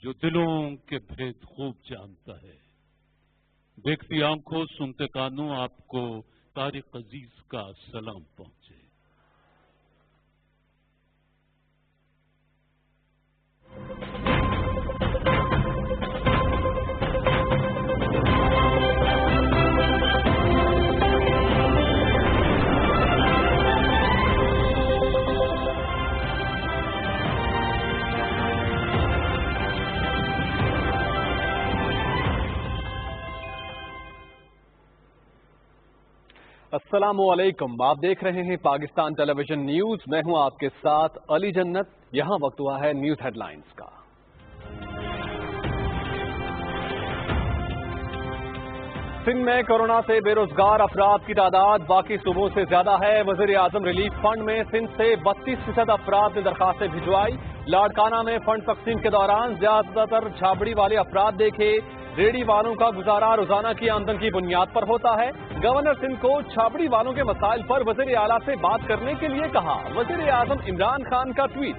जो दिलों के भेद खूब जानता है। देखती आंखों सुनते कानों आपको तारिक अजीज का सलाम पहुंचे। अस्सलामुअलैकुम, आप देख रहे हैं पाकिस्तान टेलीविजन न्यूज। मैं हूं आपके साथ अली जन्नत। यहां वक्त हुआ है न्यूज हेडलाइंस का। सिंध में कोरोना से बेरोजगार अफराद की तादाद बाकी सूबों से ज्यादा है। वजीर आजम रिलीफ फंड में सिंध से 32% अफराद ने दरखास्तें भिजवाई। लाड़काना में फंड तकसीम के दौरान ज्यादातर छाबड़ी वाले अफराद देखे। रेडी वालों का गुजारा रोजाना की आमदन की बुनियाद पर होता है। गवर्नर सिंध को छाबड़ी वालों के मसाइल पर वजीर आला से बात करने के लिए कहा। वजीर आजम इमरान खान का ट्वीट।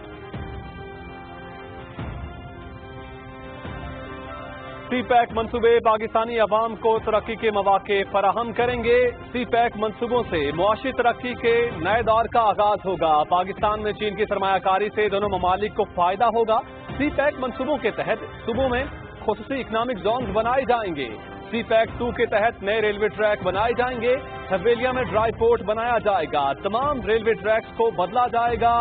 सी पैक मंसूबे पाकिस्तानी अवाम को तरक्की के मौके फराहम करेंगे। सी पैक मंसूबों से मुआशी तरक्की के नए दौर का आगाज होगा। पाकिस्तान में चीन की सरमायाकारी से दोनों ममालिक को फायदा होगा। सी पैक मंसूबों के तहत सूबों में खुसूसी इकनॉमिक जोन्स बनाए जाएंगे। सी पैक 2 के तहत नए रेलवे ट्रैक बनाए जाएंगे। हवेलिया में ड्राई पोर्ट बनाया जाएगा। तमाम रेलवे ट्रैक्स को बदला जाएगा।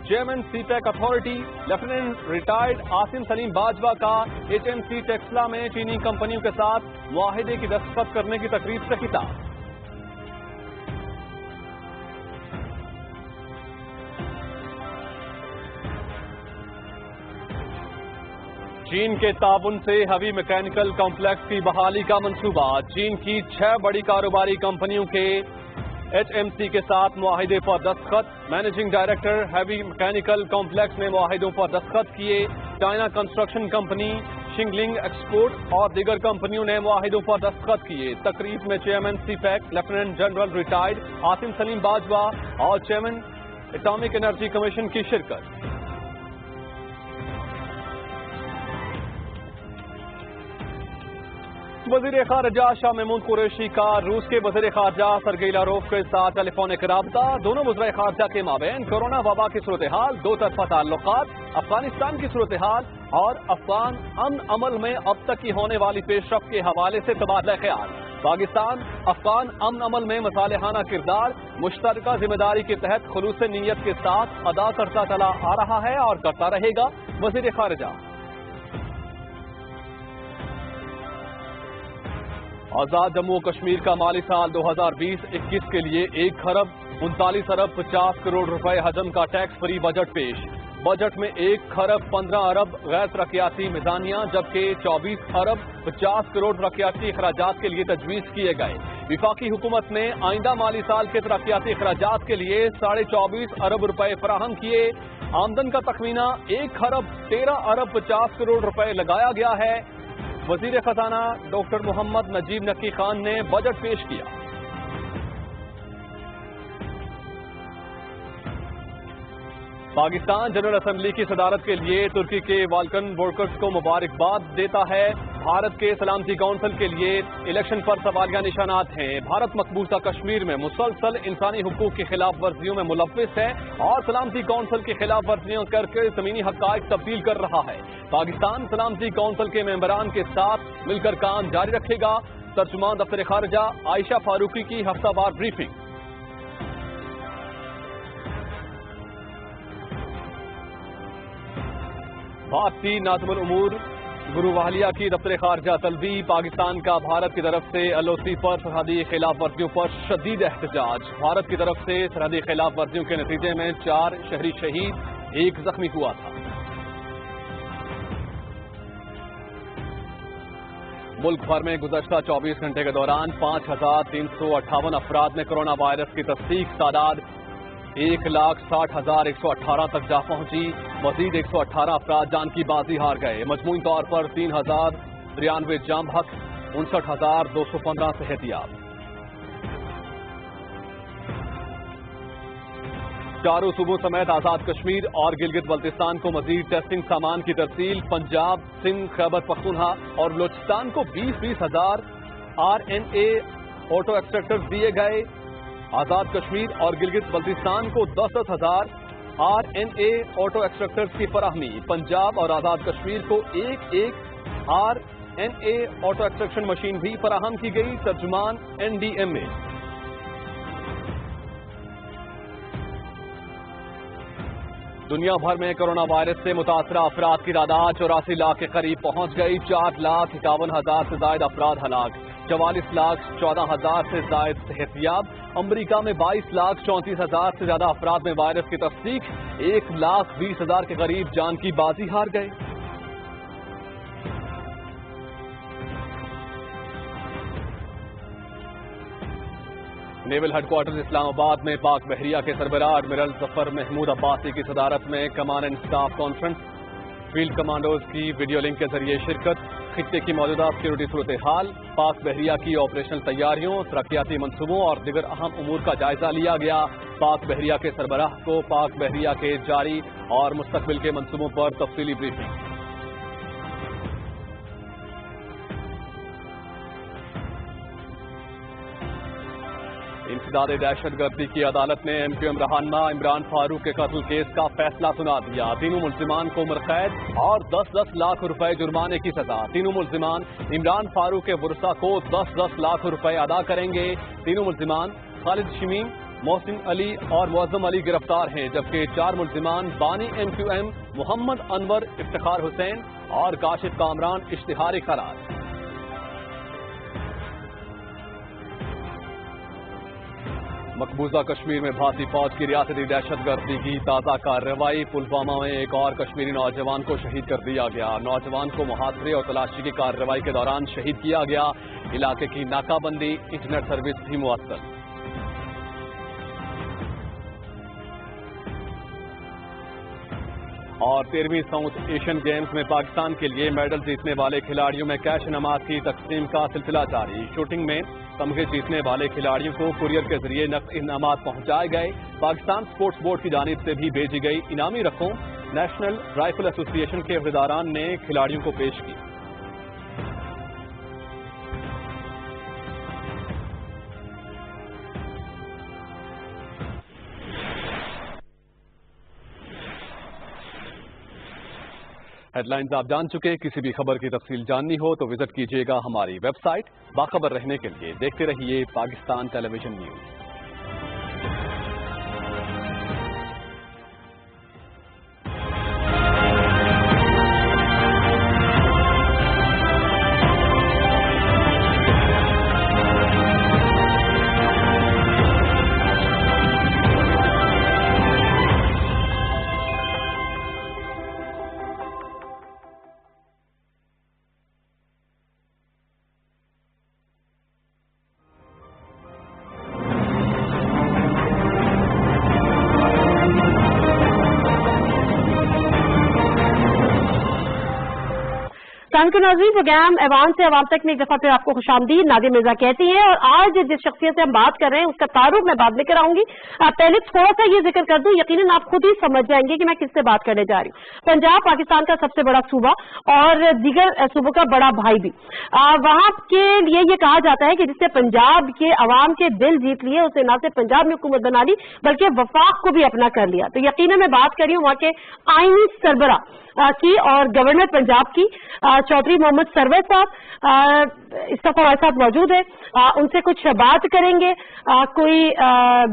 Chairman CPEC authority lieutenant retired Asim Saleem Bajwa का HMC टेक्सला में चीनी कंपनियों के साथ मुआहिदे की दस्तखत करने की तकरीब से खिताब। चीन के ताबुन से हवी मैकेनिकल कॉम्प्लेक्स की बहाली का मंसूबा। चीन की 6 बड़ी कारोबारी कंपनियों के HMC के साथ मुआहिदे पर दस्तखत। Managing director heavy mechanical complex ने मुआहिदों पर दस्तखत किए। चाइना कंस्ट्रक्शन कंपनी, शिंगलिंग एक्सपोर्ट और दीगर कंपनियों ने मुआहिदों पर दस्तखत किए। तकरीब में chairman CPEC lieutenant general retired Asim Saleem Bajwa और चेयरमैन एटॉमिक एनर्जी कमीशन की शिरकत। वजीर खारजा शाह महमूद कुरैशी का रूस के वजीर खारजा सरगेई लारोव के साथ टेलीफोनिक राब्ता। दोनों वज़ीर खारजा के माबैन कोरोना वबा की सूरत हाल, दो तरफा ताल्लुकात, अफगानिस्तान की सूरत हाल और अफगान अमन अमल में अब तक की होने वाली पेशरफ्त के हवाले से तबादला ख्याल। पाकिस्तान अफगान अमन अमल में मसालेहाना किरदार मुश्तरका जिम्मेदारी के तहत खुलूस नीयत के साथ अदा करता चला आ रहा है और करता रहेगा। वजीर खारजा। आजाद जम्मू कश्मीर का माली साल 2020-21 के लिए 1 खरब 39 अरब 50 करोड़ रुपए हजम का टैक्स फ्री बजट पेश। बजट में 1 खरब 15 अरब गैर तरक्याती मिजानिया जबकि 24 अरब 50 करोड़ तरक्याती अखराजात के लिए तजवीज किए गए। विफाकी हुकूमत ने आइंदा माली साल के तरक्याती अखराजात के लिए 24.5 अरब रुपए फराहम किए। आमदन का तखमीना 1 खरब 13 अरब 50 करोड़ रुपए लगाया गया है। वजीर खजाना डॉक्टर मोहम्मद नजीब नकी खान ने बजट पेश किया। पाकिस्तान जनरल असेंबली की सदारत के लिए तुर्की के वाल्कन वर्कर्स को मुबारकबाद देता है। भारत के सलामती काउंसिल के लिए इलेक्शन पर सवालिया निशानात हैं। भारत मकबूजा कश्मीर में मुसलसल इंसानी हुकूक की खिलाफ वर्जियों में मुलव्विस है और सलामती काउंसिल की खिलाफ वर्जियों करके जमीनी हक़ाइक़ तब्दील कर रहा है। पाकिस्तान सलामती काउंसिल के मेंबरान के साथ मिलकर काम जारी रखेगा। तर्जुमान दफ्तर खारजा आयशा फारूकी की हफ्तावार ब्रीफिंग। भारतीय नाज़िमुल उमूर गुरु वाहलिया की दफ्तर खारजा तलबी। पाकिस्तान का भारत की तरफ से LOC पर सरहदी खिलाफ वर्जियों पर शदीद एहतजाज। भारत की तरफ से सरहदी खिलाफ वर्जियों के नतीजे में 4 शहरी शहीद, 1 जख्मी हुआ था। मुल्क भर में गुज़श्ता 24 घंटे के दौरान 5,358 अफराद में कोरोना वायरस की तस्दीक। तादाद 1,60,118 तक जा पहुंची। मजीद 118 अफराद जान की बाजी हार गए। मजमूई तौर पर 3,093 जाम हक, 59,215 सेहतियाब। چاروں صوبوں سمیت آزاد کشمیر اور گلگت بلتستان کو مزید ٹیسٹنگ سامان کی ترسیل. پنجاب، سندھ، خیبر پختونخوا اور بلوچستان کو 20,000 RNA آٹو ایکسٹریکٹرز دیے گئے. آزاد کشمیر اور گلگت بلتستان کو 10,000 RNA آٹو ایکسٹریکٹرز کی فراہمی. پنجاب اور آزاد کشمیر کو ایک RNA آٹو ایکسٹریکشن مشین بھی فراہم کی گئی. ترجمان NDMA. دنیا بھر میں کرونا وائرس سے متاثرہ افراد کی تعداد 84 لاکھ کے قریب پہنچ گئی. 4,51,000 سے زائد افراد ہلاک، 44,14,000 سے زائد صحت یاب. امریکہ میں 22,34,000 سے زیادہ افراد میں وائرس کی تصدیق. 1,20,000 کے قریب جان کی بازی ہار گئے. نیول ہیڈ کوارٹرز اسلام آباد میں پاک بحریہ کے سربراہ ایڈمرل ظفر محمود عباسی کی صدارت میں command and staff conference. Field commandos کی ویڈیو لنک کے ذریعے شرکت. خطے کی موجودہ سیکورٹی صورتحال، پاک بحریہ کی آپریشنل تیاریوں، ترقیاتی منصوبوں اور دیگر اہم امور کا جائزہ لیا گیا. پاک بحریہ کے سربراہ کو پاک بحریہ کے جاری اور مستقبل کے منصوبوں پر تفصیلی بریفنگ. انسداد دہشت گردی کی عدالت نے MQM رہنما عمران فاروق کے قتل کیس کا فیصلہ سنا دیا. تینوں ملزمان کو عمر قید اور 10-10 لاکھ روپے جرمانے کی سزا. تینوں ملزمان عمران فاروق کے ورثاء کو 10-10 لاکھ روپے ادا کریں گے. تینوں ملزمان خالد شمیم، محسن علی اور معظم علی گرفتار ہیں، جبکہ 4 ملزمان بانی MQM محمد انور، افتخار حسین اور کاشف کامران اشتہاری قرار. مقبوضہ کشمیر میں بھارتی فوج کی ریاستی دہشت گردی کی تازہ کارروائی. پلوامہ میں ایک اور کشمیری نوجوان کو شہید کر دیا گیا. نوجوان کو محاصرے اور تلاشی کی کارروائی کے دوران شہید کیا گیا. علاقے کی ناکہ بندی، انٹرنیٹ سروس بھی معطل. اور 13ویں ساؤتھ ایشین گیمز میں پاکستان کے لیے میڈل جیتنے والے کھلاڑیوں میں کیش انعامات کی تقسیم کا سلسلہ جاری. شوٹنگ میں تمغے جیتنے والے کھلاڑیوں کو کوریئر کے ذریعے نقد انعامات پہنچائے گئے. پاکستان سپورٹس بورڈ کی جانب سے بھی بھیجی گئی انعامی رقم نیشنل رائفل ایسوسی ایشن کے عہدیداران نے کھلاڑیوں کو پیش کی. ہیڈ لائنز آپ جان چکے. کسی بھی خبر کی تفصیل جاننی ہو تو وزٹ کیجیے گا ہماری ویب سائٹ. باخبر رہنے کے لیے دیکھتے رہیے پاکستان ٹیلی ویژن نیوز. کے ناظرین، پروگرام ایوان سے عوام تک میں ایک دفعہ پھر آپ کو خوش آمدید. نادیہ مرزا کہتی ہیں، اور آج جس شخصیت سے ہم بات کر رہے ہیں اس کا تعارف میں بعد لے کر آؤں گی. پہلے تھوڑا سا یہ ذکر کر دوں، یقیناً آپ خود ہی سمجھ جائیں گے کہ میں کس سے بات کرنے جا رہی ہوں. پنجاب پاکستان کا سب سے بڑا صوبہ اور دیگر صوبوں کا بڑا بھائی بھی. وہاں کے لیے یہ کہا جاتا ہے کہ جس نے پنجاب کے عوام کے دل جیت لیے، اسے نہ صرف پنجاب میں حکومت بنا لی بلکہ وفاق کو بھی اپنا کر لیا. تو یقیناً میں بات کر رہی ہوں وہاں کے آئینی سربراہ کی اور گورنر پنجاب کی چودھری محمد سرور صاحب اس دفعہ ہمارے ساتھ موجود ہے. ان سے کچھ بات کریں گے، کوئی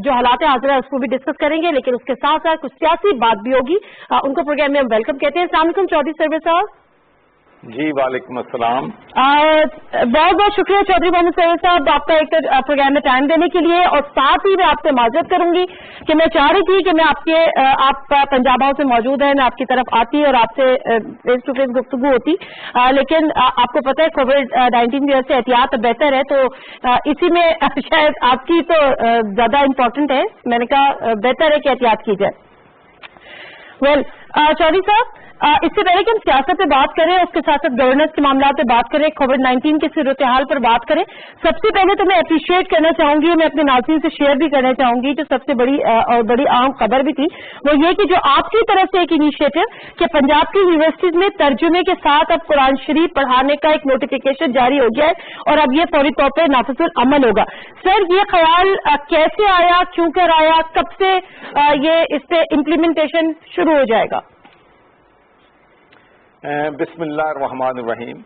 جو حالات حاضرہ ہے اس کو بھی ڈسکس کریں گے، لیکن اس کے ساتھ ساتھ کچھ سیاسی بات بھی ہوگی. ان کو پروگرام میں ہم ویلکم کہتے ہیں. السلام علیکم چودھری سرور صاحب. جی وعلیکم السلام. بہت بہت شکریہ چودھری محمد سرور صاحب آپ کا ایک پروگرام میں ٹائم دینے کے لیے. اور ساتھ ہی میں آپ سے معذرت کروں گی کہ میں چاہ رہی تھی کہ میں آپ پنجاب ہاؤس میں موجود ہیں، میں آپ کی طرف آتی اور آپ سے فیس ٹو فیس گفتگو ہوتی، لیکن آپ کو پتہ ہے کووڈ-19 کی وجہ سے احتیاط بہتر ہے، تو اسی میں شاید آپ کی تو زیادہ امپورٹنٹ ہے. میں نے کہا بہتر ہے کہ احتیاط کی جائے. چودھری صاحب، इससे पहले कि हम सियासत पे बात करें, उसके साथ साथ गवर्नेंस के मामलों पे बात करें, कोविड-19 के सूरत हाल पर बात करें, सबसे पहले तो मैं अप्रिशिएट करना चाहूंगी, मैं अपने नाज़रीन से शेयर भी करना चाहूंगी, जो सबसे बड़ी और बड़ी अहम खबर भी थी वो ये कि जो आपकी तरफ से एक इनिशिएटिव कि पंजाब की यूनिवर्सिटीज में तर्जुमे के साथ अब कुरान शरीफ पढ़ाने का एक नोटिफिकेशन जारी हो गया है और अब ये फौरी तौर पर नाफिजुल अमल होगा। सर, ये ख्याल कैसे आया, क्यों कर आया, कब से ये इस पे इम्प्लीमेंटेशन शुरू हो जाएगा? बिस्मिल्लाहिर्रहमानिर्रहीम।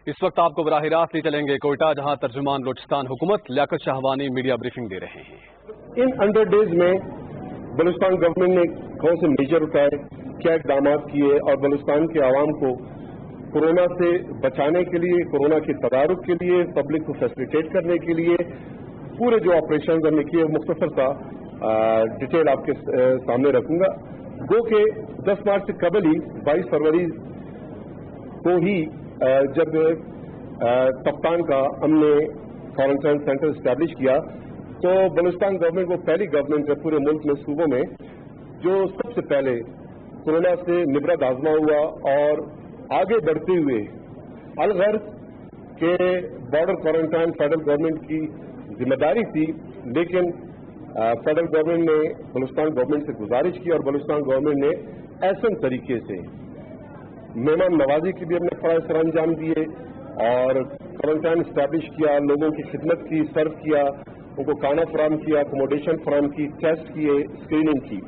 इस वक्त आपको बराह रास्त ले चलेंगे कोयटा, जहां तर्जुमान बलूचिस्तान हुकूमत लियाकत शाहवानी मीडिया ब्रीफिंग दे रहे हैं। इन 100 डेज में बलूचिस्तान गवर्नमेंट ने कौन से मेजर उठाए, क्या इकदाम किए और बलूचिस्तान के आवाम को कोरोना से बचाने के लिए, कोरोना के तदारुक के लिए, पब्लिक को फैसिलिटेट करने के लिए पूरे जो ऑपरेशन हमने किए मुख्तसर सा डिटेल आपके सामने रखूंगा। गो के 10 मार्च से कबल ही 22 फरवरी को ही जब कप्तान का हमने क्वारंटाइन सेंटर इस्टेब्लिश किया तो बलूचिस्तान गवर्नमेंट को पहली गवर्नमेंट है पूरे मुल्क में, सूबों में, जो सबसे पहले कोरोना से निबरत आजमा हुआ और आगे बढ़ते हुए अलगर्ज के बॉर्डर क्वारंटाइन फेडरल गवर्नमेंट की जिम्मेदारी थी, लेकिन फेडरल गवर्नमेंट ने बलूचिस्तान गवर्नमेंट से गुजारिश की और बलूचिस्तान गवर्नमेंट ने ऐसे तरीके से मेहमान नवाजी की भी अपने फराइज सर अंजाम दिए और क्वारंटाइन इस्टेब्लिश किया, लोगों की खिदमत की, सर्व किया, उनको खाना फराम किया, अकोमोडेशन फराम की, टेस्ट किए, स्क्रीनिंग की।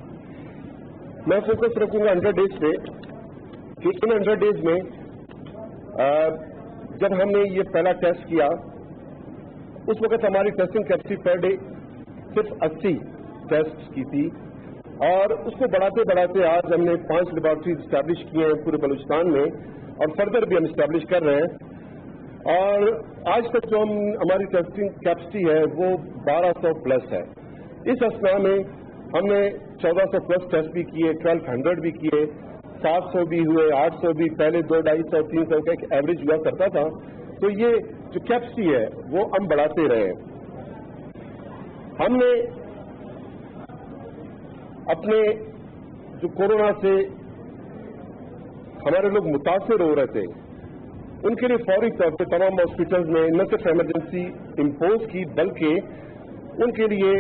मैं फोकस रखूंगा 100 डेज पे कि इन 100 डेज में जब हमने ये पहला टेस्ट किया उस वक्त हमारी टेस्टिंग कैपेसिटी पर डे सिर्फ 80 टेस्ट की थी और उसको बढ़ाते बढ़ाते आज हमने 5 लेबॉर्ट्रीज इस्टेब्लिश किए हैं पूरे बलूचिस्तान में और फर्दर भी हम इस्टेब्लिश कर रहे हैं और आज तक जो हमारी टेस्टिंग कैपेसिटी है वो 1200 प्लस है। इस असना में हमने 1400 प्लस टेस्ट भी किए, 1200 भी किए, 700 भी हुए, 800 भी, पहले 200, 250, 300 का एक एवरेज हुआ करता था। तो ये जो कैपेसिटी है वो हम बढ़ाते रहे। हमने अपने जो कोरोना से हमारे लोग मुतासिर हो रहे थे उनके लिए फौरी तौर पर तमाम हॉस्पिटल्स में न सिर्फ इमरजेंसी इम्पोज की बल्कि उनके लिए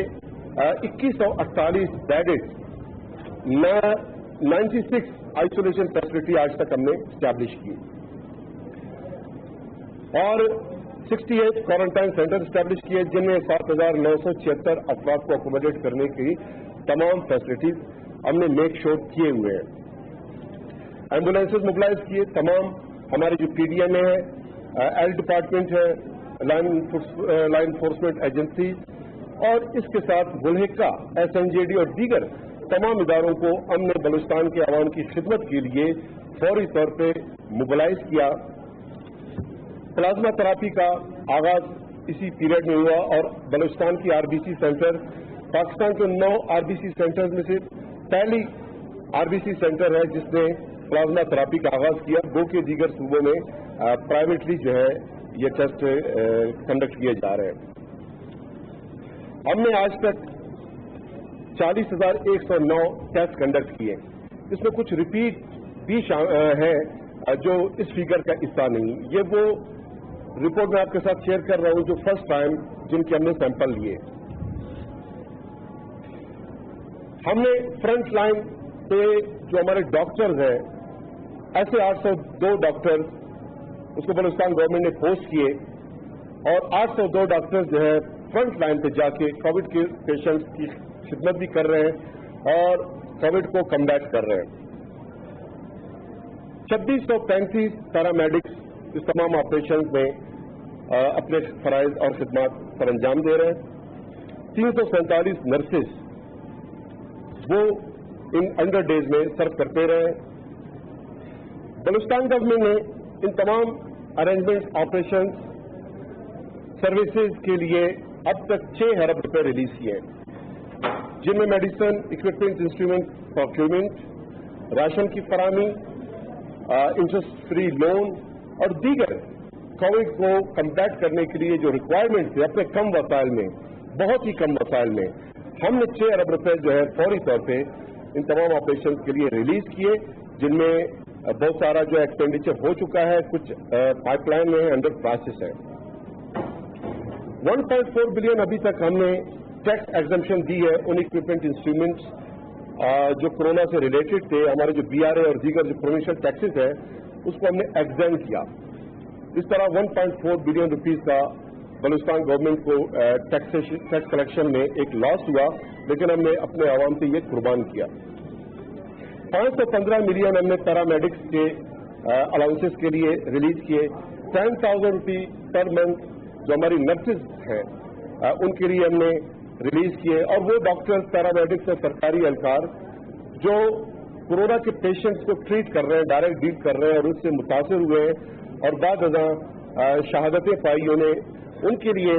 2148 बेडेड 96 आइसोलेशन फैसिलिटी आज तक हमने स्टैब्लिश की और 68 क्वारंटाइन सेंटर स्टैब्लिश किए जिनमें 7,976 अफराद को अकोमोडेट करने की तमाम फैसिलिटीज हमने मेक श्योर किए हुए हैं। एम्बुलेंसेज मोबिलाइज किए, तमाम हमारे जो पीडीएम है, एल डिपार्टमेंट है, लाइन एनफोर्समेंट एजेंसी और इसके साथ बुल्हिका, SNJD और दीगर तमाम इदारों को हमने बलूचिस्तान के आवाम की खिदमत के लिए फौरी तौर पर मोबिलाइज किया। प्लाज्मा थेरापी का आगाज इसी पीरियड में हुआ और बलूचिस्तान की RBC सेंटर पाकिस्तान के 9 RBC सेंटर्स में से पहली RBC सेंटर है जिसने प्लाज्मा थेरापी का आगाज किया। दो के दीगर सूबों में प्राइवेटली जो है ये टेस्ट कंडक्ट किए जा रहे हैं। हमने आज तक 40,109 टेस्ट कंडक्ट किए, इसमें कुछ रिपीट भी है जो इस फिगर का हिस्सा नहीं। ये वो रिपोर्ट मैं आपके साथ शेयर कर रहा हूं जो फर्स्ट टाइम जिनके हमने सैंपल लिए। हमने फ्रंट लाइन पे जो हमारे डॉक्टर्स हैं ऐसे 802 डॉक्टर्स उसको बलूचिस्तान गवर्नमेंट ने पोस्ट किए और 802 डॉक्टर्स जो है फ्रंट लाइन पे जाके कोविड के पेशेंट्स की खिदमत भी कर रहे हैं और कोविड को कम्बैट कर रहे हैं। 2635 पैरामेडिक्स इस तमाम ऑपरेशन में अपने फराइज और खिदमत पर अंजाम दे रहे हैं। 347 नर्सेज वो इन 100 डेज में सर्व करते रहे। बलूचिस्तान गवर्नमेंट ने इन तमाम अरेंजमेंट ऑपरेशन सर्विसेज के लिए अब तक 6 अरब रुपए रिलीज किए हैं जिनमें medicine, equipment, instrument procurement, ration की फराहमी, इंटरेस्ट फ्री लोन और दीगर कोविड को कम्बैट करने के लिए जो रिक्वायरमेंट थे अपने कम वसाइल में, बहुत ही कम वसाइल में हमने 6 अरब रुपए जो है फौरी तौर पे इन तमाम ऑपरेशन के लिए रिलीज किए, जिनमें बहुत सारा जो एक्सपेंडिचर हो चुका है, कुछ पाइपलाइन में अंडर प्रोसेस है। 1.4 बिलियन अभी तक हमने टैक्स एग्जम्पशन दी है उन इक्विपमेंट इंस्ट्रूमेंट्स जो कोरोना से रिलेटेड थे। हमारे जो BRA और दीगर जो प्रोविंशियल टैक्सेस है उसको हमने एग्जाम किया। इस तरह 1.4 बिलियन रुपीस का बलूचिस्तान गवर्नमेंट को टैक्स कलेक्शन में एक लॉस हुआ, लेकिन हमने अपने आवाम से ये कुर्बान किया। 515 मिलियन हमने पैरामेडिक्स के अलाउंसेस के लिए रिलीज किए। 10,000 रुपी पर मंथ जो हमारी नर्सेज हैं उनके लिए हमने रिलीज किए। और वो डॉक्टर्स, पैरामेडिक्स और सरकारी एहलकार जो कोरोना के पेशेंट्स को ट्रीट कर रहे हैं, डायरेक्ट डील कर रहे हैं और उससे मुतासर हुए हैं और बाद शहादतें पाई उन्हें, उनके लिए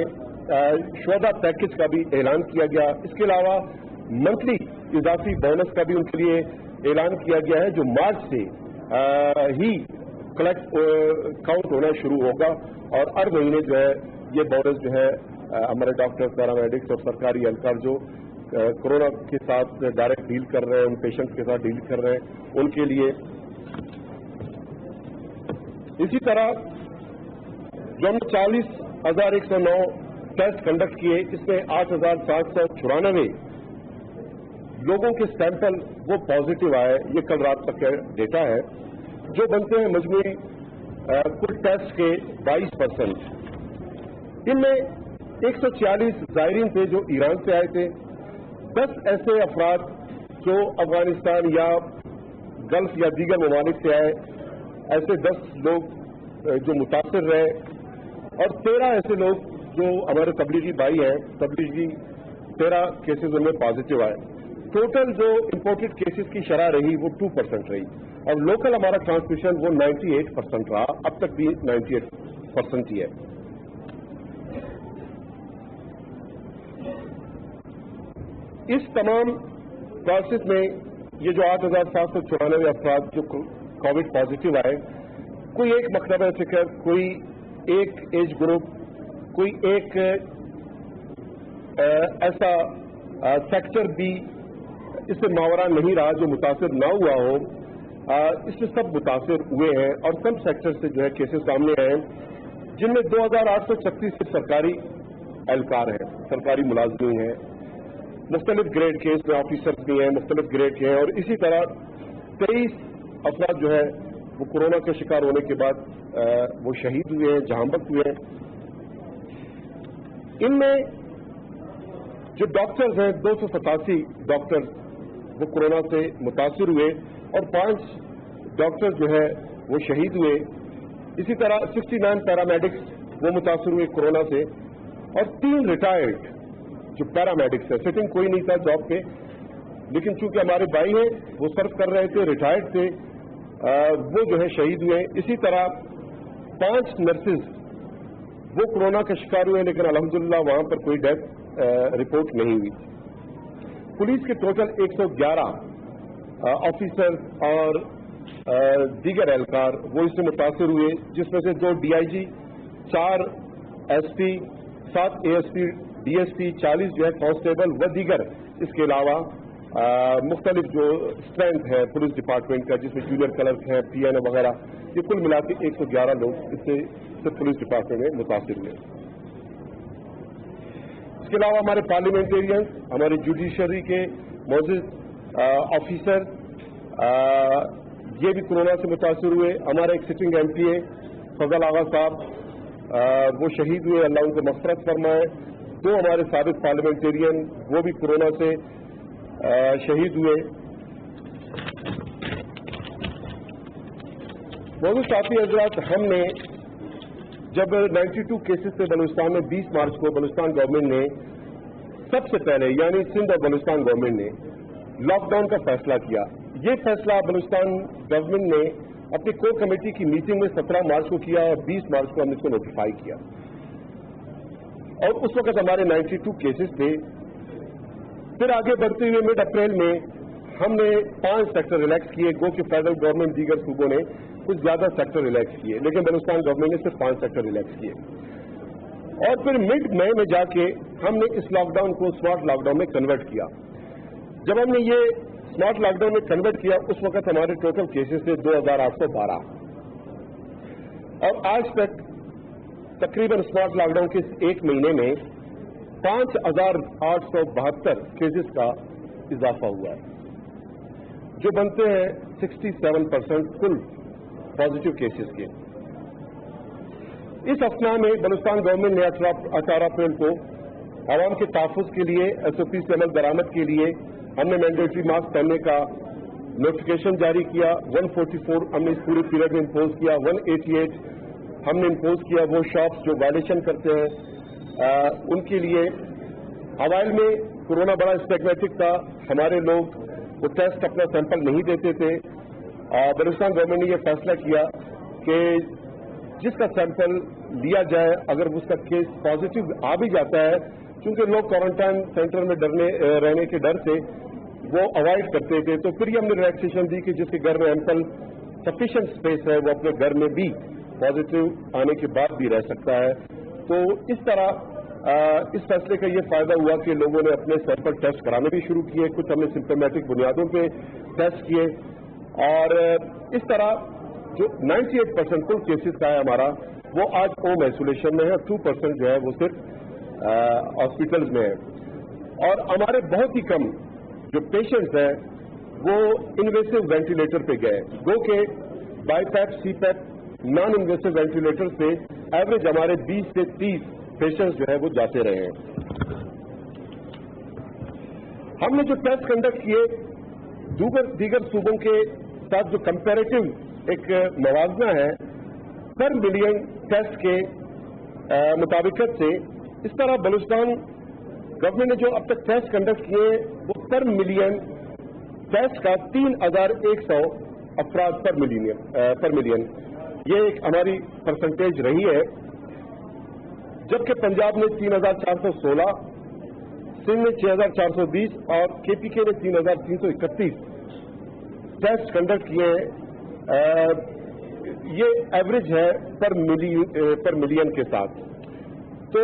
शुहदा पैकेज का भी ऐलान किया गया। इसके अलावा मंथली इजाफी बोनस का भी उनके लिए ऐलान किया गया है, जो मार्च से ही काउंट होना शुरू होगा और हर महीने जो है ये बोनस जो है हमारे डॉक्टर, पैरामेडिक्स और सरकारी एहलकार जो कोरोना के साथ डायरेक्ट डील कर रहे हैं, उन पेशेंट्स के साथ डील कर रहे हैं, उनके लिए। इसी तरह जो हमने 40,109 टेस्ट कंडक्ट किए, इसमें 8,794 लोगों के सैंपल वो पॉजिटिव आए। ये कल रात तक का डेटा है, जो बनते हैं मजमूई कुल टेस्ट के 22%। इनमें 146 जायरीन थे जो ईरान से आए थे, 10 ऐसे अफराद जो अफगानिस्तान या गल्फ या दीगर ममालिक से आए, ऐसे 10 लोग जो मुतासर रहे, और 13 ऐसे लोग जो हमारे तबलीगी भाई हैं, तबलीगी 13 केसेस उनमें पॉजिटिव आए। टोटल जो इंपोर्टेड केसेस की शरह रही वो 2% रही और लोकल हमारा ट्रांसमिशन वो 98% रहा, अब तक भी 98% ही है। इस तमाम प्रोसेस में ये जो 8,794 अफराद जो कोविड पॉजिटिव आए, कोई एक मकतबा फिक्र, कोई एक एज ग्रुप, कोई एक ऐसा सेक्टर भी इससे मावरा नहीं रहा जो मुतासिर ना हुआ हो। इसमें सब मुतासिर हुए हैं और सब सेक्टर से जो है केसेस सामने आए हैं, जिनमें 2,836 सरकारी एहलकार हैं, सरकारी मुलाजमीन हैं, मुख्तलिफ ग्रेड के, इसमें ऑफिसर्स भी हैं, मुख्तलिफ ग्रेड के हैं, और इसी तरह 23 अफराद जो है वो कोरोना के शिकार होने के बाद वो शहीद हुए हैं, जहांबख्त हुए हैं। इनमें जो डॉक्टर्स हैं, 287 डॉक्टर्स वो कोरोना से मुतासिर हुए और 5 डॉक्टर्स जो है वो शहीद हुए। इसी तरह 69 पैरामेडिक्स वो मुतासिर हुए कोरोना से और 3 रिटायर्ड जो पैरामेडिक्स है, सिटिंग कोई नहीं था जॉब पे, लेकिन चूंकि हमारे भाई हैं वो सर्व कर रहे थे, रिटायर्ड थे, वो जो है शहीद हुए। इसी तरह 5 नर्सेज वो कोरोना का शिकार हुए, लेकिन अल्हम्दुलिल्लाह वहां पर कोई डेथ रिपोर्ट नहीं हुई। पुलिस के टोटल 111 ऑफिसर और दीगर एहलकार वो इससे मुतासिर हुए, जिसमें से 2 DIG, 4 SP, 7 ASP, DSP, 40 जो है कांस्टेबल व दीगर। इसके अलावा मुख्तलिफ जो स्ट्रेंथ है पुलिस डिपार्टमेंट का, जिसमें जूनियर क्लर्क हैं, PN वगैरह, ये कुल मिला के 111 लोग इससे पुलिस डिपार्टमेंट में मुतासिर हुए। इसके अलावा हमारे पार्लियामेंटेरियंस, हमारे जुडिशरी के मौजूद ऑफिसर ये भी कोरोना से मुतासिर हुए। हमारे एक सिटिंग MPA फजल आगा साहब वो शहीद हुए, अल्लाह उनको मग़फ़िरत फरमाए। 2 हमारे साबिक़ पार्लियामेंटेरियन वो भी कोरोना से शहीद हुए। मौजूद साथी हज़रात, हमने जब 92 केसेस थे बलूचिस्तान में, 20 मार्च को बलूचिस्तान गवर्नमेंट ने सबसे पहले, यानी सिंध और बलूचिस्तान गवर्नमेंट ने लॉकडाउन का फैसला किया। ये फैसला बलूचिस्तान गवर्नमेंट ने अपनी कोर कमेटी की मीटिंग में 17 मार्च को किया और 20 मार्च को हमने इसको नोटिफाई किया। और उस वक्त हमारे 92 केसेस थे। फिर आगे बढ़ते हुए मिड अप्रैल में हमने 5 सेक्टर रिलैक्स किए, गो कि फेडरल गवर्नमेंट दीगर सूबों ने कुछ ज्यादा सेक्टर रिलैक्स किए, लेकिन बलूचिस्तान गवर्नमेंट ने सिर्फ 5 सेक्टर रिलैक्स किए। और फिर मिड मई में जाके हमने इस लॉकडाउन को स्मार्ट लॉकडाउन में कन्वर्ट किया। जब हमने ये स्मार्ट लॉकडाउन में कन्वर्ट किया उस वक्त हमारे टोटल केसेस थे 2812 और आज तक तकरीबन स्मार्ट लॉकडाउन के एक महीने में 5872 केसेस का इजाफा हुआ है, जो बनते हैं 67% कुल पॉजिटिव केसेस के। इस अफना में बलूचिस्तान गवर्नमेंट ने 18 अप्रैल को आवाम के तहफ़्फ़ुज़ के लिए SOP से अमल दरामद के लिए हमने मैंडेटरी मास्क पहनने का नोटिफिकेशन जारी किया। 144 हमने इस पूरे पीरियड में इम्पोज किया। 188 हमने इम्पोज किया वो शॉप्स जो वायलेशन करते हैं उनके लिए। हवाइल में कोरोना बड़ा स्टैग्मेटिक था, हमारे लोग वो टेस्ट अपना सैंपल नहीं देते थे। बलूचिस्तान गवर्नमेंट ने यह फैसला किया कि जिसका सैंपल लिया जाए अगर उसका केस पॉजिटिव आ भी जाता है, क्योंकि लोग क्वारंटाइन सेंटर में रहने के डर से वो अवॉइड करते थे, तो फिर ये हमने रिलैक्सेशन दी कि जिसके घर में एम्पल सफिशिएंट स्पेस है वो अपने घर में भी पॉजिटिव आने के बाद भी रह सकता है। तो इस तरह इस फैसले का ये फायदा हुआ कि लोगों ने अपने सैंपल टेस्ट कराने भी शुरू किए, कुछ हमने सिम्प्टोमेटिक बुनियादों पे टेस्ट किए और इस तरह जो 98% कुल केसेस का है हमारा वो आज होम आइसोलेशन में है, 2% जो है वो सिर्फ हॉस्पिटल्स में है। और हमारे बहुत ही कम जो पेशेंट्स हैं वो इन्वेसिव वेंटिलेटर पे गए, गो के BiPAP CPAP non invasive ventilator से एवरेज हमारे 20 से 30 पेशेंट्स जो है वो जाते रहे हैं। हमने जो टेस्ट कंडक्ट किए दीगर सूबों के साथ जो कंपैरेटिव एक मवाजना है पर मिलियन टेस्ट के मुताबिकत से, इस तरह बलूचिस्तान गवर्नमेंट ने जो अब तक टेस्ट कंडक्ट किए वो पर मिलियन टेस्ट का 3100 अफराद पर मिलियन ये एक हमारी परसेंटेज रही है, जबकि पंजाब ने 3416, सिंध ने 6420 और KPK ने 3331 टेस्ट कंडक्ट किए हैं। ये एवरेज है पर मिलियन के साथ। तो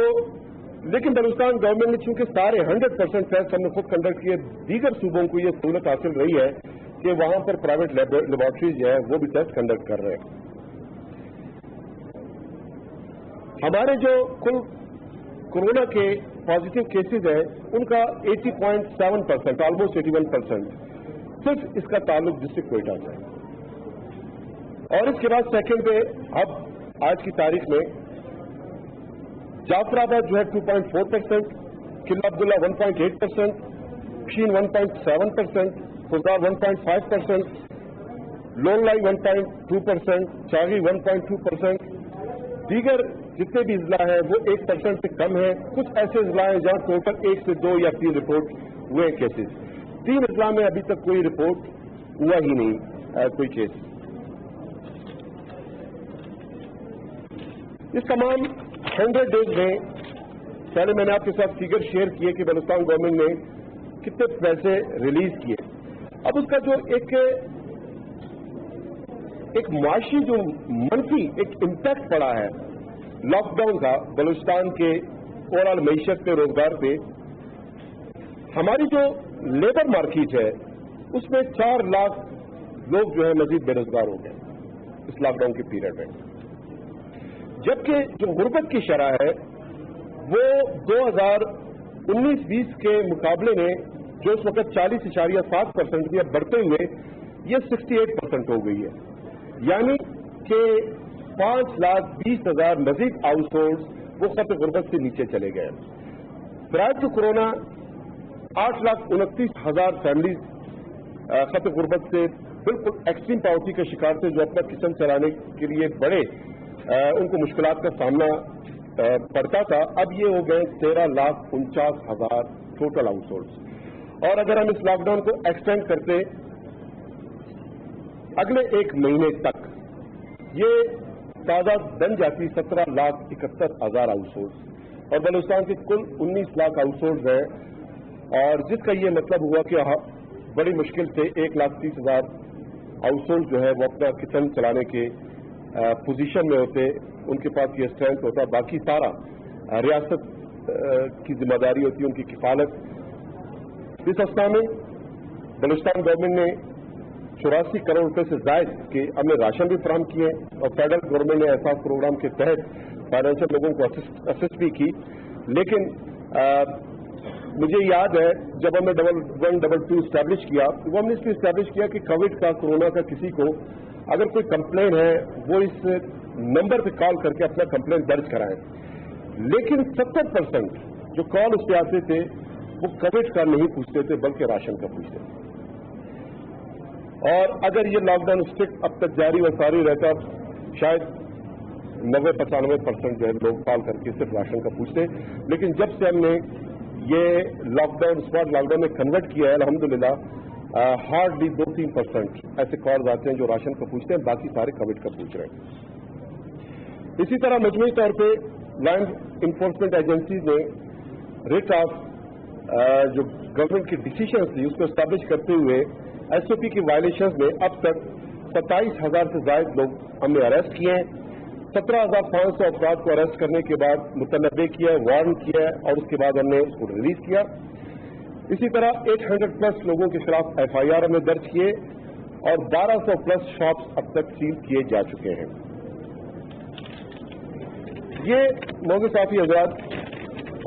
लेकिन बलूचिस्तान गवर्नमेंट ने चूंकि सारे 100% टेस्ट हमने खुद कंडक्ट किए, दीगर सूबों को ये सहूलत हासिल रही है कि वहां पर प्राइवेट लेबोरेटरीज जो है वो भी टेस्ट कंडक्ट कर रहे हैं। हमारे जो कुल कोरोना के पॉजिटिव केसेज हैं उनका 80.7%, ऑलमोस्ट 81% सिर्फ इसका ताल्लुक डिस्ट्रिक्ट कोयटा से है। और इसके बाद सेकंड पे अब आज की तारीख में जाफराबाद जो है 2.4%, किला अब्दुल्ला 1.8%, शीन 1.7%, खुर्दार 1.5%, लोनलाई 1.2%, चागी 1.2%, दीगर जितने भी जिला हैं वो 1% से कम है। कुछ ऐसे जिला हैं जहां टोटल 1 से 2 या 3 रिपोर्ट हुए केसेस। 3 जिला में अभी तक कोई रिपोर्ट हुआ ही नहीं कोई केस। इस तमाम 100 डेज में पहले मैंने आपके साथ फिगर शेयर किए कि बलूचिस्तान गवर्नमेंट ने कितने पैसे रिलीज किए। अब उसका जो एक मुआशी जो मनफी एक इम्पैक्ट पड़ा है लॉकडाउन का बलूचिस्तान के ओवरऑल मईशत पे, रोजगार पे, हमारी जो लेबर मार्केट है उसमें 4 लाख लोग जो है मजीद बेरोजगार हो गए इस लॉकडाउन के पीरियड में, जबकि जो गुर्बत की शरह है वो 2019-20 के मुकाबले में जो इस वक्त 40.7% की बढ़ते हुए ये 68% हो गई है। यानी कि 5,20,000 मजीद हाउस होल्ड वो खत गुर्बत से नीचे चले गए। प्रायर टू कोरोना 8,29,000 फैमिलीज खत गुर्बत से बिल्कुल एक्सट्रीम पॉवर्टी के शिकार थे, जो अपना किचन चलाने के लिए बड़े उनको मुश्किलात का सामना पड़ता था। अब ये हो गए 13,49,000 टोटल हाउस होल्ड। और अगर हम इस लॉकडाउन को एक्सटेंड करते अगले 1 महीने तक, ये तादाद बन जाती 17,71,000 हाउस होल्ड और बलूचिस्तान के कुल 19 लाख हाउस होल्ड हैं। और जिसका ये मतलब हुआ कि बड़ी मुश्किल से 1,30,000 हाउस होल्ड जो है वो अपना किचन चलाने के पोजीशन में होते, उनके पास ये स्ट्रेंथ होता। बाकी सारा रियासत की जिम्मेदारी होती है, उनकी किफालत। इस अवस्था में बलूचिस्तान गवर्नमेंट ने 84 करोड़ रुपए से जायद के हमने राशन भी फराहम किए और फेडरल गवर्नमेंट ने ऐसा प्रोग्राम के तहत फाइनेंशियल लोगों को असिस्ट भी की। लेकिन मुझे याद है जब हमने 1122 इस्टेब्लिश किया तो हमने इसलिए इस्टेब्लिश किया कि कोविड का, कोरोना का किसी को अगर कोई कंप्लेन है वो इस नंबर पे कॉल करके अपना कंप्लेन दर्ज कराएं। लेकिन 70% जो कॉल उस पे आते थे वो कोविड का नहीं पूछते थे बल्कि राशन का पूछते थे। और अगर ये लॉकडाउन स्ट्रिक्ट अब तक जारी व सारी रहता शायद 90-95% जो है लोग कॉल करके सिर्फ राशन का पूछते। लेकिन जब से हमने ये लॉकडाउन स्मार्ट लॉकडाउन में कन्वर्ट किया है अल्हम्दुलिल्लाह हार्डली 2-3% ऐसे कॉल्स आते हैं जो राशन का पूछते हैं, बाकी सारे कोविड का पूछ रहे हैं। इसी तरह मजमूई तौर पे लैंड इन्फोर्समेंट एजेंसीज ने रेट ऑफ जो गवर्नमेंट की डिसीजन थी उसको एस्टैब्लिश करते हुए एसओपी की वायलेशंस में अब तक 27,000 से ज्यादा लोग हमने अरेस्ट किए हैं। 17,500 अफराद को अरेस्ट करने के बाद मुतनब्बे किया, वार्न किया और उसके बाद हमने उसको रिलीज किया। इसी तरह 800+ लोगों के खिलाफ FIR हमने दर्ज किए और 1200+ शॉप्स अब तक सील किए जा चुके हैं। ये मौके साथी हजरात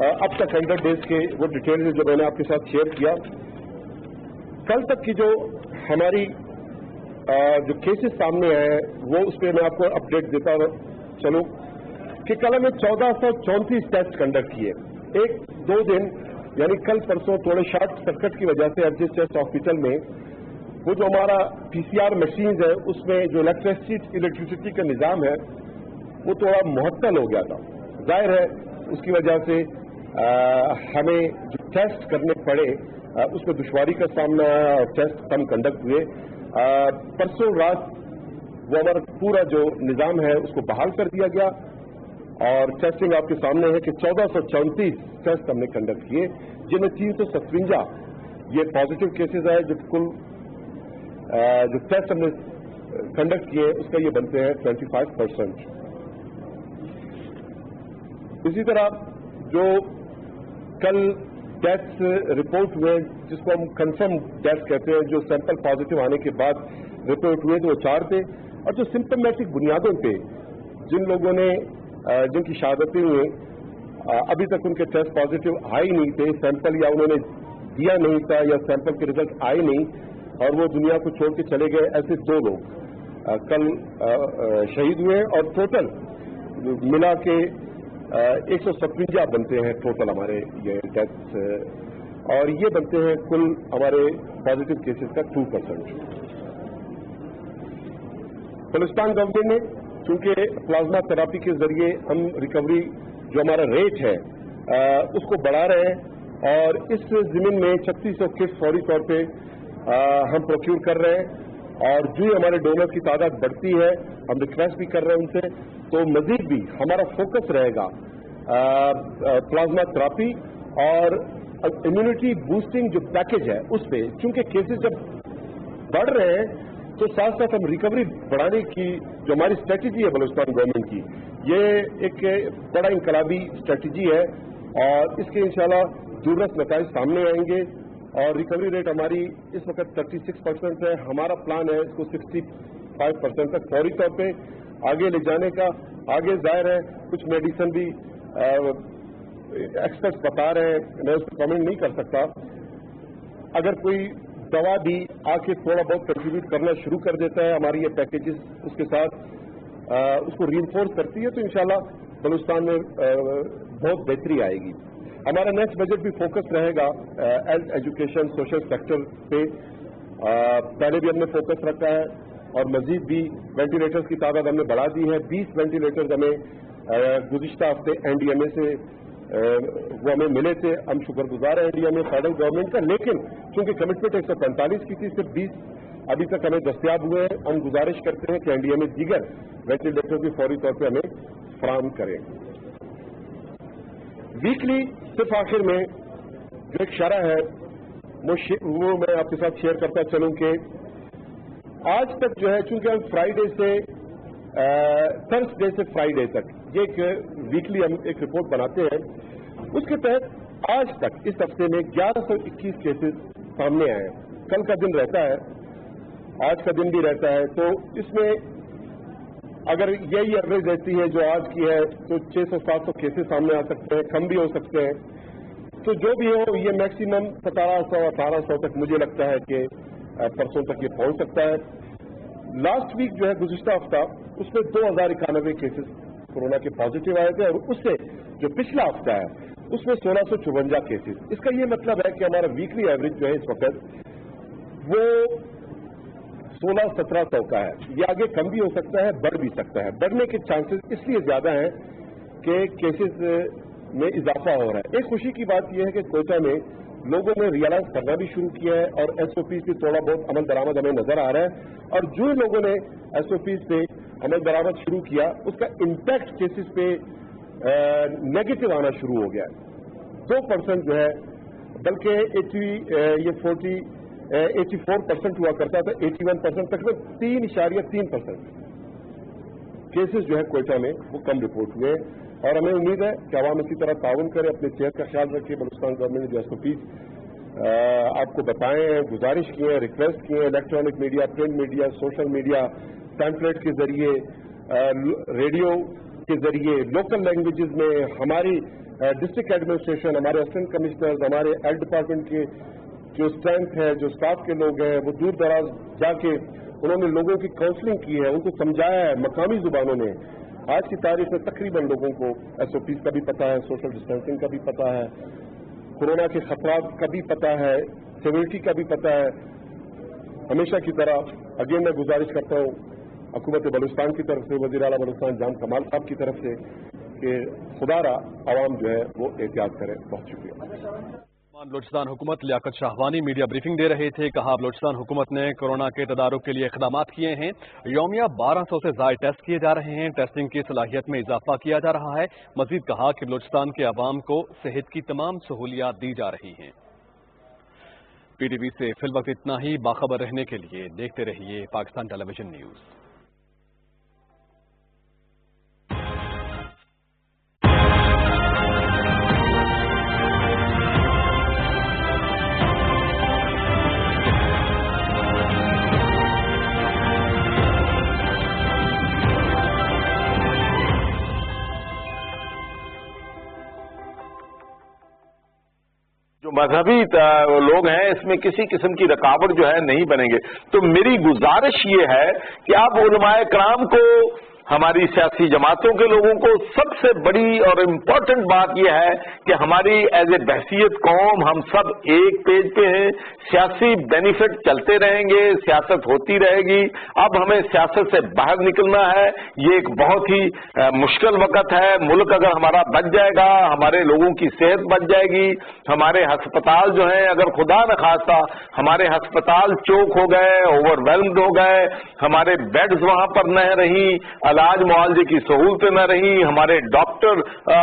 अब तक 100 डेज के वो डिटेल्स जो मैंने आपके साथ शेयर किया। कल तक की जो हमारी जो केसेस सामने आए वो उस पर मैं आपको अपडेट देता चलूं कि कल हमें 1434 टेस्ट कंडक्ट किए। 1-2 दिन यानी कल परसों थोड़े शॉर्ट सर्किट की वजह से एचएस टेस्ट हॉस्पिटल में वो जो हमारा PCR मशीन है उसमें जो इलेक्ट्रिसिटी का निज़ाम है वो थोड़ा मुअत्तल हो गया था। जाहिर है उसकी वजह से हमें जो टेस्ट करने पड़े उसमें दुश्वारी का सामना और टेस्ट कम कंडक्ट हुए। परसों रात वो हमारा पूरा जो निज़ाम है उसको बहाल कर दिया गया और टेस्टिंग आपके सामने है कि 1434 टेस्ट हमने कंडक्ट किए, जिनमें 357 ये पॉजिटिव केसेस आए। जो कुल जो टेस्ट हमने कंडक्ट किए उसका ये बनते हैं 25%। इसी तरह जो कल डेथ रिपोर्ट हुए जिसको हम कंफर्म डेथ कहते हैं, जो सैंपल पॉजिटिव आने के बाद रिपोर्ट हुए तो वो 4 थे और जो सिम्टोमेटिक बुनियादों पे जिन लोगों ने जिनकी शहादतें हुई अभी तक उनके टेस्ट पॉजिटिव आए नहीं थे, सैंपल या उन्होंने दिया नहीं था या सैंपल के रिजल्ट आए नहीं और वो दुनिया को छोड़ के चले गए, ऐसे 2 लोग कल शहीद हुए और टोटल मिला के 157 बनते हैं टोटल हमारे ये डेथ्स और ये बनते हैं कुल हमारे पॉजिटिव केसेस का 2%। बलूचिस्तान गवर्नमेंट ने चूंकि प्लाज्मा थेरापी के जरिए हम रिकवरी जो हमारा रेट है उसको बढ़ा रहे हैं और इस जमीन में 3600 किट फौरी तौर पे हम प्रोक्यूर कर रहे हैं और जो हमारे डोनर की तादाद बढ़ती है हम रिक्वेस्ट भी कर रहे हैं उनसे, तो मजीद भी हमारा फोकस रहेगा प्लाज्मा थेरापी और इम्यूनिटी बूस्टिंग जो पैकेज है उस पर। चूंकि केसेस जब बढ़ रहे हैं तो साथ साथ हम रिकवरी बढ़ाने की जो हमारी स्ट्रेटजी है बलूचिस्तान गवर्नमेंट की, ये एक बड़ा इनकलाबी स्ट्रेटजी है और इसके इंशाल्लाह जरूरत नताइज सामने आएंगे और रिकवरी रेट हमारी इस वक्त 36% है। हमारा प्लान है इसको 65% तक फौरी तौर पे आगे ले जाने का। आगे जाहिर है कुछ मेडिसिन भी एक्सपर्ट्स बता रहे हैं, मैं उस पर कमेंट नहीं कर सकता। अगर कोई दवा भी आके थोड़ा बहुत कंट्रीब्यूट करना शुरू कर देता है हमारी ये पैकेजेस उसके साथ उसको रीइंफोर्स करती है तो इंशाल्लाह बलूचिस्तान में बहुत बेहतरी आएगी। हमारा नेक्स्ट बजट भी फोकस रहेगा हेल्थ एजुकेशन सोशल सेक्टर पे। पहले भी हमने फोकस रखा है और मजीद भी वेंटिलेटर्स की तादाद हमने बढ़ा दी है। 20 वेंटिलेटर्स हमें गुज़िश्ता हफ्ते NDMA से वो हमें मिले थे। हम शुक्रगुजार हैं NDMA फेडरल गवर्नमेंट का, लेकिन चूंकि कमिटमेंट 145 की थी सिर्फ 20 अभी तक हमें दस्तयाब हुए हैं। हम गुजारिश करते हैं कि NDMA दीगर वेंटिलेटर भी फौरी तौर पर हमें फराहम करें। वीकली सिर्फ आखिर में जो एक शरह है वो मैं आपके साथ शेयर करता चलूं कि आज तक जो है चूंकि हम फ्राइडे से थर्सडे से फ्राइडे तक, ये एक वीकली हम एक रिपोर्ट बनाते हैं। उसके तहत आज तक इस हफ्ते में 1121 केसेस सामने आए हैं। कल का दिन रहता है, आज का दिन भी रहता है, तो इसमें अगर यही एवरेज रहती है जो आज की है तो 600-700 केसेस सामने आ सकते हैं, कम भी हो सकते हैं। तो जो भी हो, ये मैक्सिमम 1700-1800 तक मुझे लगता है कि परसों तक ये पहुंच सकता है। लास्ट वीक जो है, गुज़िश्ता हफ्ता, उसमें 2091 केसेस कोरोना के पॉजिटिव आए थे, और उससे जो पिछला हफ्ता है उसमें 1654 केसेस। इसका ये मतलब है कि हमारा वीकली एवरेज जो है इस वक्त वो 1600-1700 का है। ये आगे कम भी हो सकता है, बढ़ भी सकता है। बढ़ने के चांसेस इसलिए ज्यादा हैं कि केसेस में इजाफा हो रहा है। एक खुशी की बात यह है कि कोयटा में लोगों ने रियलाइज करना भी शुरू किया है और एसओपी से थोड़ा बहुत अमल दरामद हमें नजर आ रहा है, और जो लोगों ने एसओपी से अमल दरामद शुरू किया उसका इम्पैक्ट केसेस पे नेगेटिव आना शुरू हो गया। 2% जो है, बल्कि 84% हुआ करता था, 81% तक में 3.3% केसेस जो है कोयटा में वो कम रिपोर्ट हुए। और हमें उम्मीद है कि आवाम इसी तरह ताउन करे, अपनी सेहत का ख्याल रखे। बलूचिस्तान गवर्नमेंट ने जो एसओपीज आपको बताए हैं, गुजारिश की है, रिक्वेस्ट की है, electronic media, print media, social media, pamphlet के जरिए, रेडियो के जरिए, लोकल लैंग्वेजेस में हमारी डिस्ट्रिक्ट एडमिनिस्ट्रेशन, हमारे असिस्टेंट कमिश्नर्स, हमारे हेल्थ डिपार्टमेंट के जो स्ट्रेंथ है, जो स्टाफ के लोग हैं, वो दूर दराज जाके उन्होंने लोगों की काउंसलिंग की है, उनको समझाया है मकामी जुबानों में। आज की तारीख में तकरीबन लोगों को एसओपीज का भी पता है, सोशल डिस्टेंसिंग का भी पता है, कोरोना के खतरात का भी पता है, सिविलिटी का भी पता है। हमेशा की तरह अगेन मैं गुजारिश करता हूँ हुकूमत बलूचिस्तान की तरफ से, वज़ीर आला बलूचिस्तान जान कमाल साहब की तरफ से, कि खुदारा आवाम जो है वो एहतियात करे। बहुत शुक्रिया। बलूचिस्तान हुकूमत लियाकत शाहवानी मीडिया ब्रीफिंग दे रहे थे। कहा, बलूचिस्तान हुकूमत ने कोरोना के तदारुक के लिए इक़दामात किए हैं। यौमिया 1200 से ज़ायद टेस्ट किए जा रहे हैं। टेस्टिंग की सलाहियत में इजाफा किया जा रहा है। मजीद कहा कि बलूचिस्तान के अवाम को सेहत की तमाम सहूलियात दी जा रही हैं। PTV से फिल वक्त इतना ही। बाखबर रहने के लिए देखते रहिए पाकिस्तान टेलीविजन न्यूज़। जो मजहबी लोग हैं इसमें किसी किस्म की रुकावट जो है नहीं बनेंगे। तो मेरी गुजारिश ये है कि आप उलमाए कराम को, हमारी सियासी जमातों के लोगों को, सबसे बड़ी और इम्पोर्टेंट बात यह है कि हमारी एज ए बहसीयत कौम हम सब एक पेज पे हैं। सियासी बेनिफिट चलते रहेंगे, सियासत होती रहेगी। अब हमें सियासत से बाहर निकलना है। ये एक बहुत ही मुश्किल वक्त है। मुल्क अगर हमारा बच जाएगा, हमारे लोगों की सेहत बच जाएगी, हमारे अस्पताल जो हैं, अगर खुदा न खास्ता हमारे अस्पताल चौक हो गए, ओवरवेल्म्ड हो गए, हमारे बेड्स वहां पर न रही, इलाज मुआवजे की सहूलतें न रही, हमारे डॉक्टर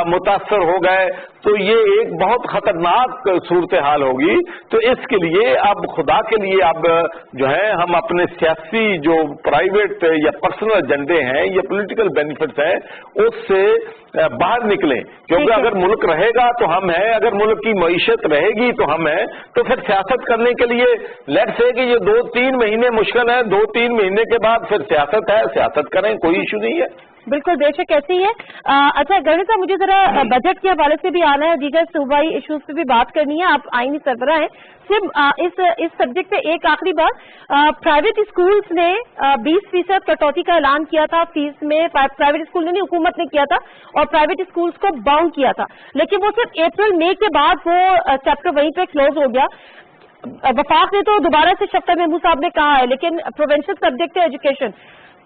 मुतासर हो गए, तो ये एक बहुत खतरनाक सूरत हाल होगी। तो इसके लिए अब खुदा के लिए अब जो है हम अपने सियासी जो प्राइवेट या पर्सनल एजेंडे हैं या पॉलिटिकल बेनिफिट्स हैं उससे बाहर निकलें, क्योंकि अगर मुल्क रहेगा तो हम हैं, अगर मुल्क की मईशत रहेगी तो हम हैं। तो फिर सियासत करने के लिए लेट्स से कि ये 2-3 महीने मुश्किल है, 2-3 महीने के बाद फिर सियासत है, सियासत करें, कोई इशू नहीं है। बिल्कुल, बेशक ऐसी है। अच्छा गवर्नर साहब, मुझे जरा बजट के हवाले से भी आना है, दीगर सूबाई इश्यूज पे भी बात करनी है। आप आईनी सरबराह हैं। सिर्फ इस सब्जेक्ट पे एक आखिरी बात, प्राइवेट स्कूल्स ने 20% कटौती का ऐलान किया था फीस में। प्राइवेट स्कूल ने नहीं, हुकूमत ने किया था, और प्राइवेट स्कूल्स को बाउंड किया था, लेकिन वो सिर्फ अप्रैल मई के बाद वो चैप्टर वहीं पे क्लोज हो गया। वफाक ने तो दोबारा से शफ्ता महमूद साहब ने कहा है, लेकिन प्रोवेंशियल सब्जेक्ट है एजुकेशन।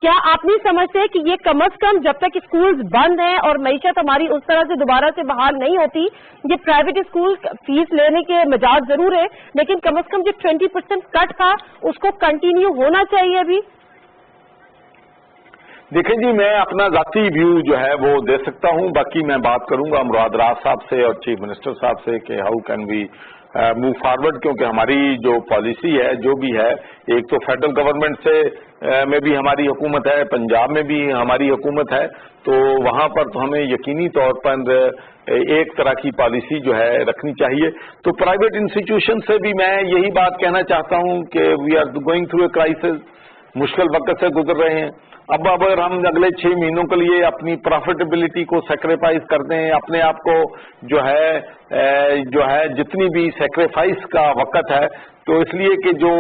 क्या आप नहीं समझते कि ये कम अज कम जब तक स्कूल्स बंद हैं और मईशत हमारी उस तरह से दोबारा से बहाल नहीं होती, ये प्राइवेट स्कूल फीस लेने के मिजाज जरूर है, लेकिन कम अज कम जो 20% कट था उसको कंटिन्यू होना चाहिए अभी? देखें जी, मैं अपना जाती व्यू जो है वो दे सकता हूं, बाकी मैं बात करूंगा मुराद राज साहब से और चीफ मिनिस्टर साहब से कि how can we move forward, क्योंकि हमारी जो पॉलिसी है जो भी है, एक तो फेडरल गवर्नमेंट से में भी हमारी हुकूमत है, पंजाब में भी हमारी हुकूमत है, तो वहाँ पर तो हमें यकीनी तौर पर एक तरह की पॉलिसी जो है रखनी चाहिए। तो प्राइवेट इंस्टीट्यूशन से भी मैं यही बात कहना चाहता हूँ कि we are going through a crisis, मुश्किल वक्त से गुजर रहे हैं। अब अगर हम अगले 6 महीनों के लिए अपनी प्रॉफिटेबिलिटी को सेक्रीफाइस कर दें, अपने आप को जो है जितनी भी सेक्रीफाइस का वक्त है, तो इसलिए कि जो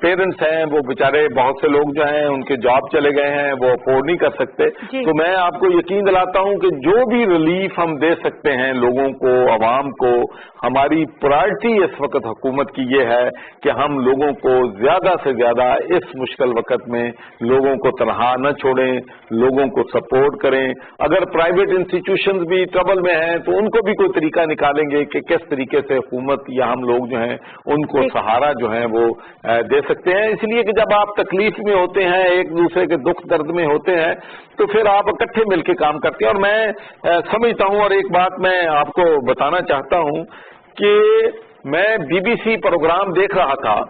पेरेंट्स हैं वो बेचारे बहुत से लोग जो हैं उनके जॉब चले गए हैं, वो अफोर्ड नहीं कर सकते। तो मैं आपको यकीन दिलाता हूं कि जो भी रिलीफ हम दे सकते हैं लोगों को, आवाम को, हमारी प्रायोरिटी इस वक्त हुकूमत की ये है कि हम लोगों को ज्यादा से ज्यादा इस मुश्किल वक्त में लोगों को तनहा न छोड़ें, लोगों को सपोर्ट करें। अगर प्राइवेट इंस्टीट्यूशंस भी ट्रबल में हैं तो उनको भी कोई तरीका निकालेंगे कि किस तरीके से हुकूमत या हम लोग जो हैं उनको सहारा जो है वो दे सकते हैं। इसलिए कि जब आप तकलीफ में होते हैं, एक दूसरे के दुख दर्द में होते हैं, तो फिर आप इकट्ठे मिलकर काम करते हैं। और मैं समझता हूं, और एक बात मैं आपको बताना चाहता हूं कि मैं बीबीसी प्रोग्राम देख रहा था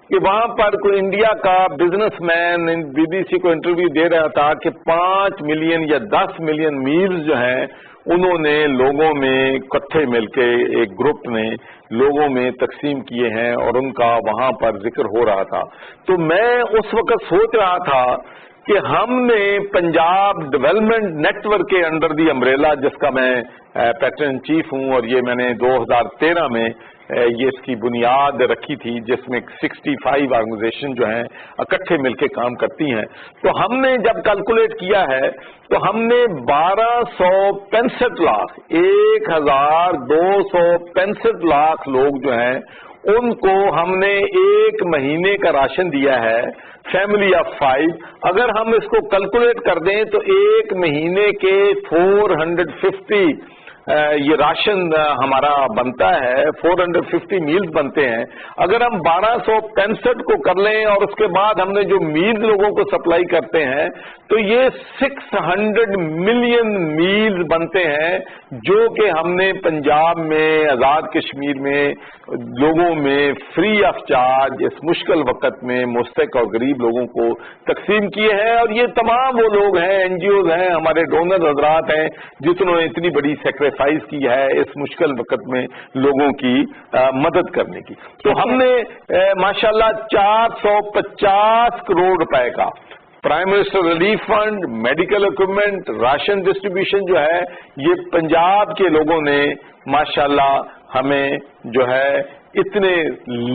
कि वहां पर कोई इंडिया का बिजनेसमैन बीबीसी को इंटरव्यू दे रहा था कि 5 मिलियन या 10 मिलियन मील्स जो हैं उन्होंने लोगों में इकट्ठे मिलके एक ग्रुप ने लोगों में तकसीम किए हैं और उनका वहां पर जिक्र हो रहा था। तो मैं उस वक्त सोच रहा था कि हमने पंजाब डेवलपमेंट नेटवर्क के अंडर दी अम्ब्रेला, जिसका मैं पैटर्न चीफ हूं, और ये मैंने 2013 में ये इसकी बुनियाद रखी थी, जिसमें 65 ऑर्गेनाइजेशन जो हैं इकट्ठे मिलकर काम करती हैं। तो हमने जब कैलकुलेट किया है तो हमने 1265 लाख 1265 लाख लोग जो हैं उनको हमने 1 महीने का राशन दिया है, फैमिली ऑफ 5। अगर हम इसको कैलकुलेट कर दें तो 1 महीने के 450 ये राशन हमारा बनता है, 450 मील्स बनते हैं। अगर हम 1265 को कर लें और उसके बाद हमने जो मील्स लोगों को सप्लाई करते हैं तो ये 600 मिलियन मील्स बनते हैं, जो कि हमने पंजाब में, आजाद कश्मीर में लोगों में फ्री ऑफ चार्ज इस मुश्किल वक्त में मुस्तक और गरीब लोगों को तकसीम किए हैं। और ये तमाम वो लोग हैं, एनजीओ हैं, हमारे डोनर हजरात हैं, जिन्होंने इतनी बड़ी सेक्रीफाइस की है इस मुश्किल वक्त में लोगों की मदद करने की। तो हमने माशाल्लाह 450 करोड़ रुपए का prime minister relief fund, medical equipment, ration distribution जो है, ये पंजाब के लोगों ने माशाल्लाह हमें जो है इतने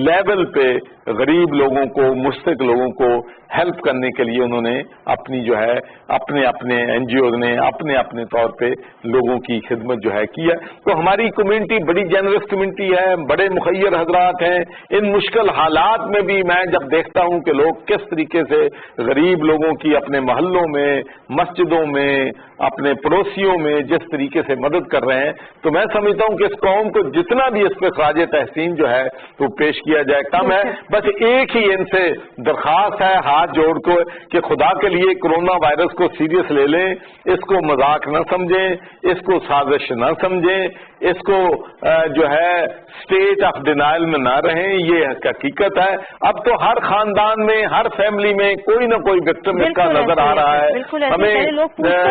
लेवल पे गरीब लोगों को, मुस्तक लोगों को हेल्प करने के लिए उन्होंने अपनी जो है अपने अपने एनजीओ ने अपने अपने तौर पे लोगों की खिदमत जो है की है। तो हमारी कम्युनिटी बड़ी जेनरस कम्युनिटी है, बड़े मुखय्यर हजरात हैं। इन मुश्किल हालात में भी मैं जब देखता हूं कि लोग किस तरीके से गरीब लोगों की अपने मोहल्लों में, मस्जिदों में, अपने पड़ोसियों में जिस तरीके से मदद कर रहे हैं, तो मैं समझता हूं कि इस कौम को जितना भी इस पर खराज तहसीन जो है तो पेश किया जाए कम है। बस एक ही इनसे दरखास्त है हाथ जोड़ को कि खुदा के लिए कोरोना वायरस को सीरियस ले लें, इसको मजाक न समझें, इसको साजिश न समझें, इसको जो है स्टेट ऑफ डिनाइल में ना रहें। ये हकीकत है। अब तो हर खानदान में, हर फैमिली में कोई ना कोई विक्टिम इसका नजर आ रहा है। हमें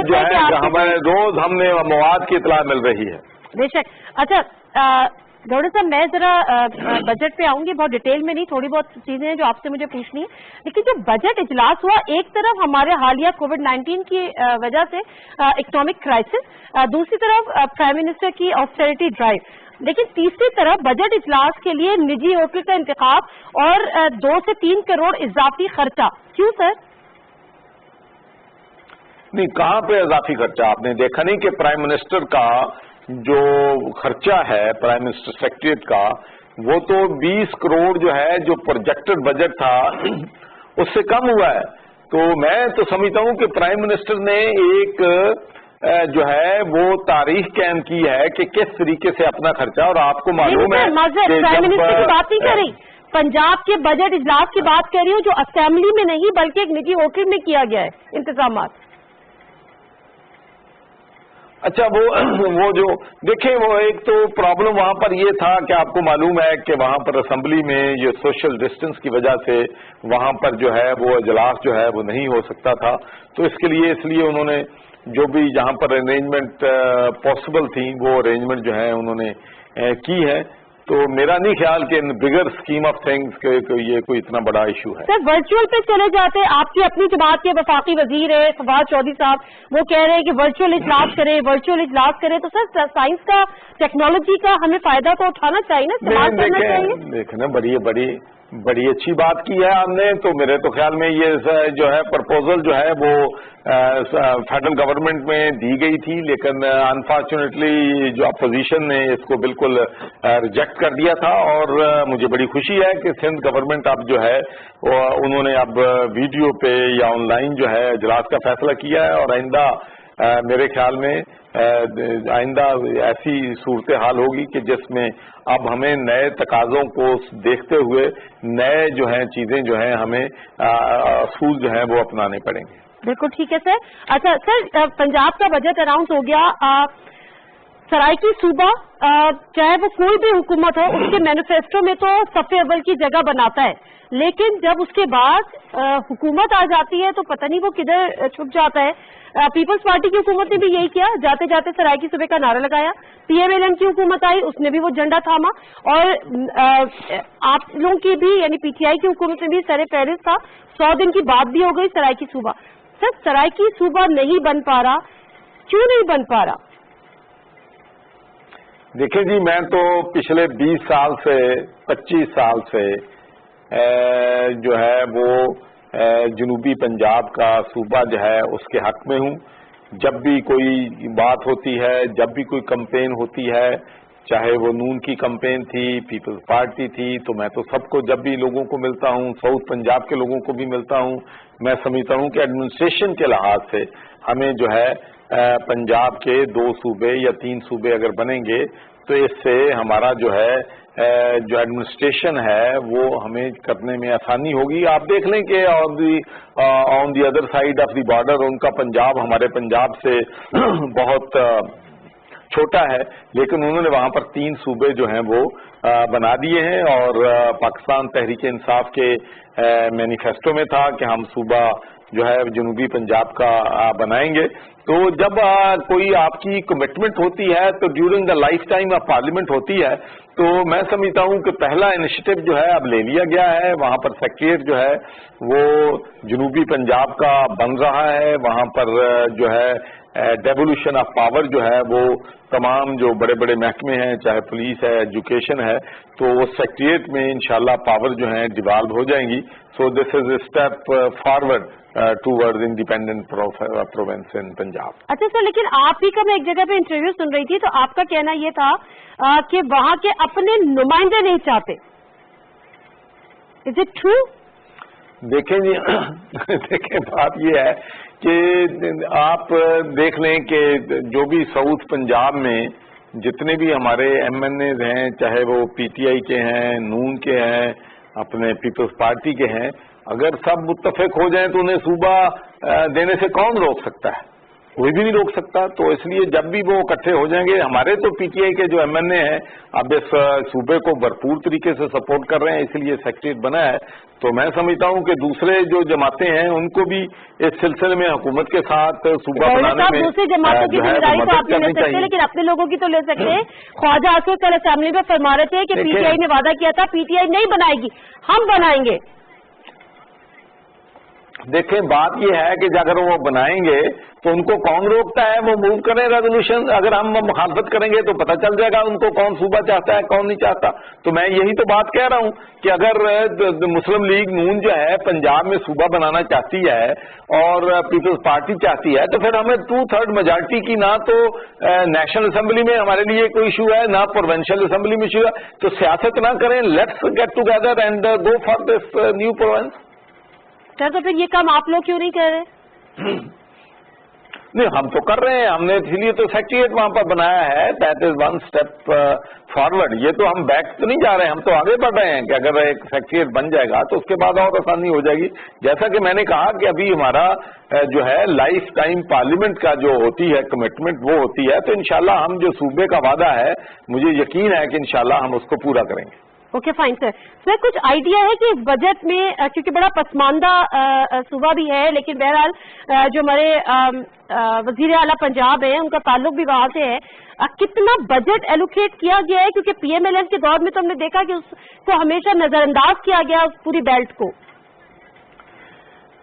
जो है हमारे रोज हमने मवाद की इतला मिल रही है। बेशक। अच्छा गौड़ साहब, मैं जरा बजट पे आऊंगी, बहुत डिटेल में नहीं, थोड़ी बहुत चीजें हैं जो आपसे मुझे पूछनी है। लेकिन जो बजट इजलास हुआ, एक तरफ हमारे हालिया कोविड-19 की वजह से इकोनॉमिक क्राइसिस, दूसरी तरफ प्राइम मिनिस्टर की ऑस्टेरिटी ड्राइव, लेकिन तीसरी तरफ बजट इजलास के लिए निजी होटल का इंतखाब और 2 से 3 करोड़ इजाफी खर्चा। क्यों सर? नहीं, कहाँ पे इजाफी खर्चा? आपने देखा नहीं कि प्राइम मिनिस्टर का जो खर्चा है, प्राइम मिनिस्टर सेक्रेटरीट का, वो तो 20 करोड़ जो है, जो प्रोजेक्टेड बजट था उससे कम हुआ है। तो मैं तो समझता हूं कि प्राइम मिनिस्टर ने एक जो है वो तारीख कायम की है कि किस तरीके से अपना खर्चा, और आपको मालूम है प्राइम मिनिस्टर की बात नहीं कर रही, पंजाब के बजट इजलास की बात कर रही हूँ, जो असेंबली में नहीं बल्कि एक निजी होटल में किया गया है इंतजाम। اچھا وہ جو دیکھیں وہ ایک تو پرابلم وہاں پر یہ تھا کہ آپ کو معلوم ہے کہ وہاں پر اسمبلی میں یہ سوشل ڈسٹینس کی وجہ سے وہاں پر جو ہے وہ اجلاس جو ہے وہ نہیں ہو سکتا تھا. تو اس لیے انہوں نے جو بھی جہاں پر ارینجمنٹ پاسبل تھی وہ ارینجمنٹ جو ہے انہوں نے کی ہے. تو میرا نہیں خیال کہ ان بگر اسکیم آف تھنگس کہ یہ کوئی اتنا بڑا ایشو ہے. سر ورچوئل پہ چلے جاتے آپ کی اپنی جماعت کے وفاقی وزیر ہے فواد چودھری صاحب، وہ کہہ رہے ہیں کہ ورچوئل اجلاس کریں تو سر سائنس کا ٹیکنالوجی کا ہمیں فائدہ تو اٹھانا چاہیے نا، استعمال کرنا چاہیے. دیکھیں بڑی اچھی بات کی ہے آپ نے. تو میرے تو خیال میں یہ جو ہے پرپوزل جو ہے وہ فیڈرل گورنمنٹ میں دی گئی تھی، لیکن انفارچونیٹلی جو اپوزیشن نے اس کو بالکل ریجیکٹ کر دیا تھا. اور مجھے بڑی خوشی ہے کہ سندھ گورنمنٹ اب جو ہے انہوں نے اب ویڈیو پہ یا آن لائن جو ہے اجلاس کا فیصلہ کیا ہے. اور آئندہ میرے خیال میں آئندہ ایسی صورتحال ہوگی کہ جس میں اب ہمیں نئے تقاضوں کو دیکھتے ہوئے نئے جو ہیں چیزیں جو ہیں ہمیں اصول جو ہیں وہ اپنانے پڑیں گے. بالکل ٹھیک ہے سر. اچھا سر، پنجاب کا بجٹ اناؤنس ہو گیا. سرائکی صوبہ چاہے وہ کوئی بھی حکومت ہو اس کے مینیفیسٹو میں تو صف اول کی جگہ بناتا ہے، لیکن جب اس کے بعد حکومت آ جاتی ہے تو پتہ نہیں وہ کدھر چھپ جاتا ہے. پیپلز پارٹی کی حکومت نے بھی یہی کیا، جاتے جاتے سرائکی صوبے کا نعرہ لگایا. پی ایم ایل این کی حکومت آئی، اس نے بھی وہ جھنڈا تھاما. اور آپ لوگوں کی بھی یعنی پی ٹی آئی کی حکومت میں بھی سر فہرست تھا. 100 دن کی بات بھی ہو گئی سرائکی صوبہ. سر سرائکی صوبہ نہیں بن پا رہا، کیوں نہیں بن پا رہا؟ دیکھیں جی، میں تو پچھلے 20 سال سے 25 سال سے جو ہے وہ جنوبی پنجاب کا صوبہ جو ہے اس کے حق میں ہوں. جب بھی کوئی بات ہوتی ہے، جب بھی کوئی کمپین ہوتی ہے، چاہے وہ نون کی کمپین تھی، پیپلز پارٹی تھی، تو میں تو سب کو جب بھی لوگوں کو ملتا ہوں، ساؤتھ پنجاب کے لوگوں کو بھی ملتا ہوں، میں سمجھتا ہوں کہ ایڈمنسٹریشن کے لحاظ سے ہمیں جو ہے پنجاب کے 2 صوبے یا 3 صوبے اگر بنیں گے تو اس سے ہمارا جو ہے جو ایڈمنسٹریشن ہے وہ ہمیں کرنے میں آسانی ہوگی. آپ دیکھ لیں کہ on the other side of the border ان کا پنجاب ہمارے پنجاب سے بہت چھوٹا ہے، لیکن انہوں نے وہاں پر 3 صوبے جو ہیں وہ بنا دیے ہیں. اور پاکستان تحریک انصاف کے مینیفیسٹو میں تھا کہ ہم صوبہ جو ہے جنوبی پنجاب کا بنائیں گے. تو جب کوئی آپ کی کمٹمنٹ ہوتی ہے تو during the life time of parliament ہوتی ہے. تو میں سمجھتا ہوں کہ پہلا انیشیٹو جو ہے اب لے لیا گیا ہے. وہاں پر سیکریٹریٹ جو ہے وہ جنوبی پنجاب کا بن رہا ہے. وہاں پر جو ہے ڈیولیوشن آف پاور جو ہے وہ تمام جو بڑے بڑے محکمے ہیں، چاہے پولیس ہے، ایجوکیشن ہے، تو وہ سیکریٹریٹ میں انشاءاللہ پاور جو ہیں ڈیوالو ہو جائیں گی. So this is a step forward toward independent province in Punjab. اچھا سر، لیکن آپ ہی کا میں ایک جگہ پہ انٹرویو سن رہی تھی تو آپ کا کہنا یہ تھا کہ وہاں کے اپنے نمائندے نہیں چاہتے. Is it true? دیکھیں جی، دیکھیں بات یہ ہے کہ آپ دیکھ لیں کہ جو بھی ساؤتھ پنجاب میں جتنے بھی ہمارے ایم این ایز ہیں، چاہے وہ پی ٹی آئی کے ہیں، نون کے ہیں، اپنے پیپلز پارٹی کے ہیں، اگر سب متفق ہو جائیں تو انہیں صوبہ دینے سے کون روک سکتا ہے؟ کوئی بھی نہیں روک سکتا. تو اس لیے جب بھی وہ اکٹھے ہو جائیں گے، ہمارے تو پی ٹی آئی کے جو ایم این اے ہیں اب اس صوبے کو بھرپور طریقے سے سپورٹ کر رہے ہیں، اس لیے سیکریٹریٹ بنا ہے. تو میں سمجھتا ہوں کہ دوسرے جو جماعتیں ہیں ان کو بھی اس سلسلے میں حکومت کے ساتھ صوبہ بنانے میں دوسری جماعتوں کی ذمہ تو آپ نہیں لے سکتے، لیکن اپنے لوگوں کی تو لے سکتے ہیں. خواجہ آصف کل اسمبلی میں فرما رہے تھے کہ پی ٹی آئی نے وعدہ کیا تھا پی ٹی آئی نہیں بنائے گی، ہم بنائیں گے. دیکھیں بات یہ ہے کہ اگر وہ بنائیں گے تو ان کو کون روکتا ہے؟ وہ موو کریں ریزولوشن. اگر ہم مخالفت کریں گے تو پتہ چل جائے گا ان کو کون صوبہ چاہتا ہے کون نہیں چاہتا. تو میں یہی تو بات کہہ رہا ہوں کہ اگر مسلم لیگ نون جو ہے پنجاب میں صوبہ بنانا چاہتی ہے اور پیپلز پارٹی چاہتی ہے تو پھر ہمیں 2/3 میجارٹی کی نہ تو نیشنل اسمبلی میں ہمارے لیے کوئی ایشو ہے، نہ پروونشل اسمبلی میں ایشو ہے. تو سیاست نہ کریں، let's get together and go for this new province. Sir تو پھر یہ کام آپ لوگ کیوں نہیں کر رہے؟ नहीं, हम तो कर रहे हैं, हमने इसीलिए तो सेक्रेटरिएट वहां पर बनाया है। That is one step forward. ये तो हम बैक तो नहीं जा रहे हैं, हम तो आगे बढ़ रहे हैं कि अगर एक सेक्रेटरिएट बन जाएगा तो उसके बाद और आसानी हो जाएगी। जैसा कि मैंने कहा कि अभी हमारा जो है लाइफ टाइम पार्लियामेंट का जो होती है कमिटमेंट, वो होती है, तो इंशाल्लाह हम जो सूबे का वादा है, मुझे यकीन है कि इंशाल्लाह हम उसको पूरा करेंगे। Okay fine sir. सर कुछ आइडिया है कि इस बजट में, क्योंकि बड़ा पसमानदा सूबा भी है, लेकिन बहरहाल जो हमारे वजीर आला पंजाब है उनका ताल्लुक भी वहां से है, कितना बजट एलोकेट किया गया है? क्योंकि PMLN के दौर में तो हमने देखा कि उसको हमेशा नजरअंदाज किया गया, उस पूरी बेल्ट को।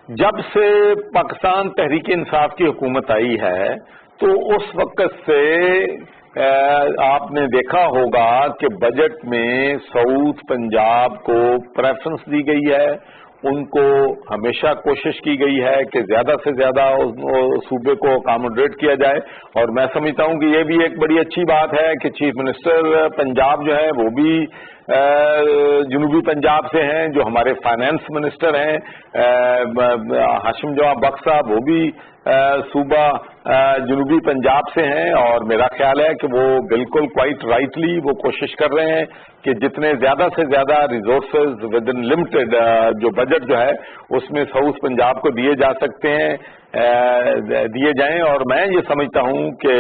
जब से पाकिस्तान तहरीक इंसाफ की हुकूमत आई है तो उस वक्त से आपने देखा होगा कि बजट में साउथ पंजाब को प्रेफरेंस दी गई है। उनको हमेशा कोशिश की गई है कि ज्यादा से ज्यादा सूबे को अकोमोडेट किया जाए, और मैं समझता हूं कि ये भी एक बड़ी अच्छी बात है कि चीफ मिनिस्टर पंजाब जो है वो भी जनूबी पंजाब से हैं, जो हमारे फाइनेंस मिनिस्टर हैं हाशिम जवाब बख्श साहब, वो भी सूबा जनूबी पंजाब से हैं, और मेरा ख्याल है कि वो बिल्कुल क्वाइट राइटली वो कोशिश कर रहे हैं कि जितने ज्यादा से ज्यादा रिसोर्सेज विद इन लिमिटेड जो बजट जो है उसमें साउथ पंजाब को दिए जा सकते हैं, दिए जाएं। और मैं ये समझता हूं कि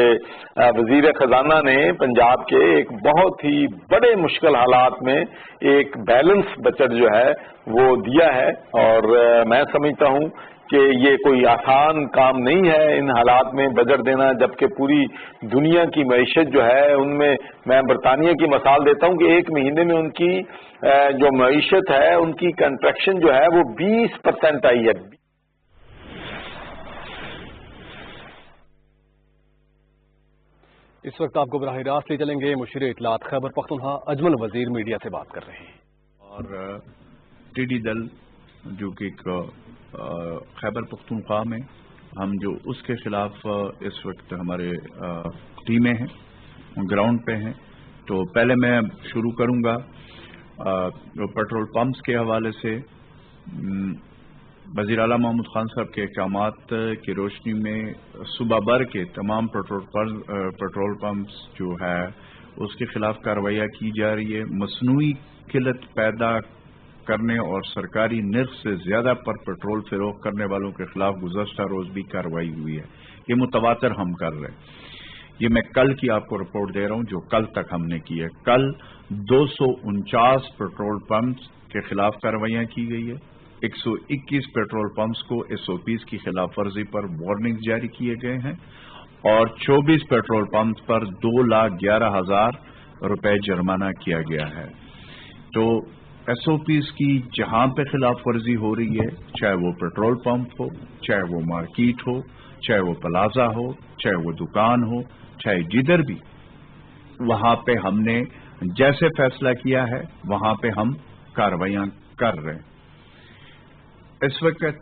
वजीर खजाना ने पंजाब के एक बहुत ही बड़े मुश्किल हालात में एक बैलेंस बजट जो है वो दिया है, और मैं समझता हूं कि ये कोई आसान काम नहीं है इन हालात में बजट देना, जबकि पूरी दुनिया की मईशत जो है उनमें, मैं बरतानिया की मिसाल देता हूं कि एक महीने में उनकी जो मईशत है उनकी कंट्रैक्शन जो है वो 20% आई है। इस वक्त आपको बराह रास्त ले चलेंगे मुशीर इत्तलात खैबर पख्तूनख्वा अजमल वजीर मीडिया से बात कर रहे हैं। और टिड्डी दल जो कि खैबर पख्तूनख्वा में हम जो उसके खिलाफ इस वक्त हमारे टीमें हैं, ग्राउंड पे हैं। तो पहले मैं शुरू करूंगा जो पेट्रोल पंप्स के हवाले से वज़ीर आला महमूद खान साहब के अहकामात की रोशनी में सुबह भर के तमाम पेट्रोल पंप्स जो है उसके खिलाफ कार्रवाइयाँ की जा रही है। मसनूई किल्लत पैदा करने और सरकारी निर्ख से ज्यादा पर पेट्रोल फरोख्त करने वालों के खिलाफ गुज़श्ता रोज भी कार्रवाई हुई है। ये मुतवातर हम कर रहे हैं। ये मैं कल की आपको रिपोर्ट दे रहा हूं जो कल तक हमने की है। कल 249 पेट्रोल पंप्स के खिलाफ कार्रवाइयां की गई है। 121 पेट्रोल पंप्स को SOPs की खिलाफ वर्जी पर वार्निंग जारी किए गए हैं और 24 पेट्रोल पंप्स पर 2,11,000 रुपए जुर्माना किया गया है। तो SOPs की जहां पे खिलाफ वर्जी हो रही है, चाहे वो पेट्रोल पंप हो, चाहे वो मार्केट हो, चाहे वो प्लाजा हो, चाहे वो दुकान हो, चाहे जिधर भी, वहां पे हमने जैसे फैसला किया है वहां पे हम कार्रवाइयां कर रहे हैं। इस वक्त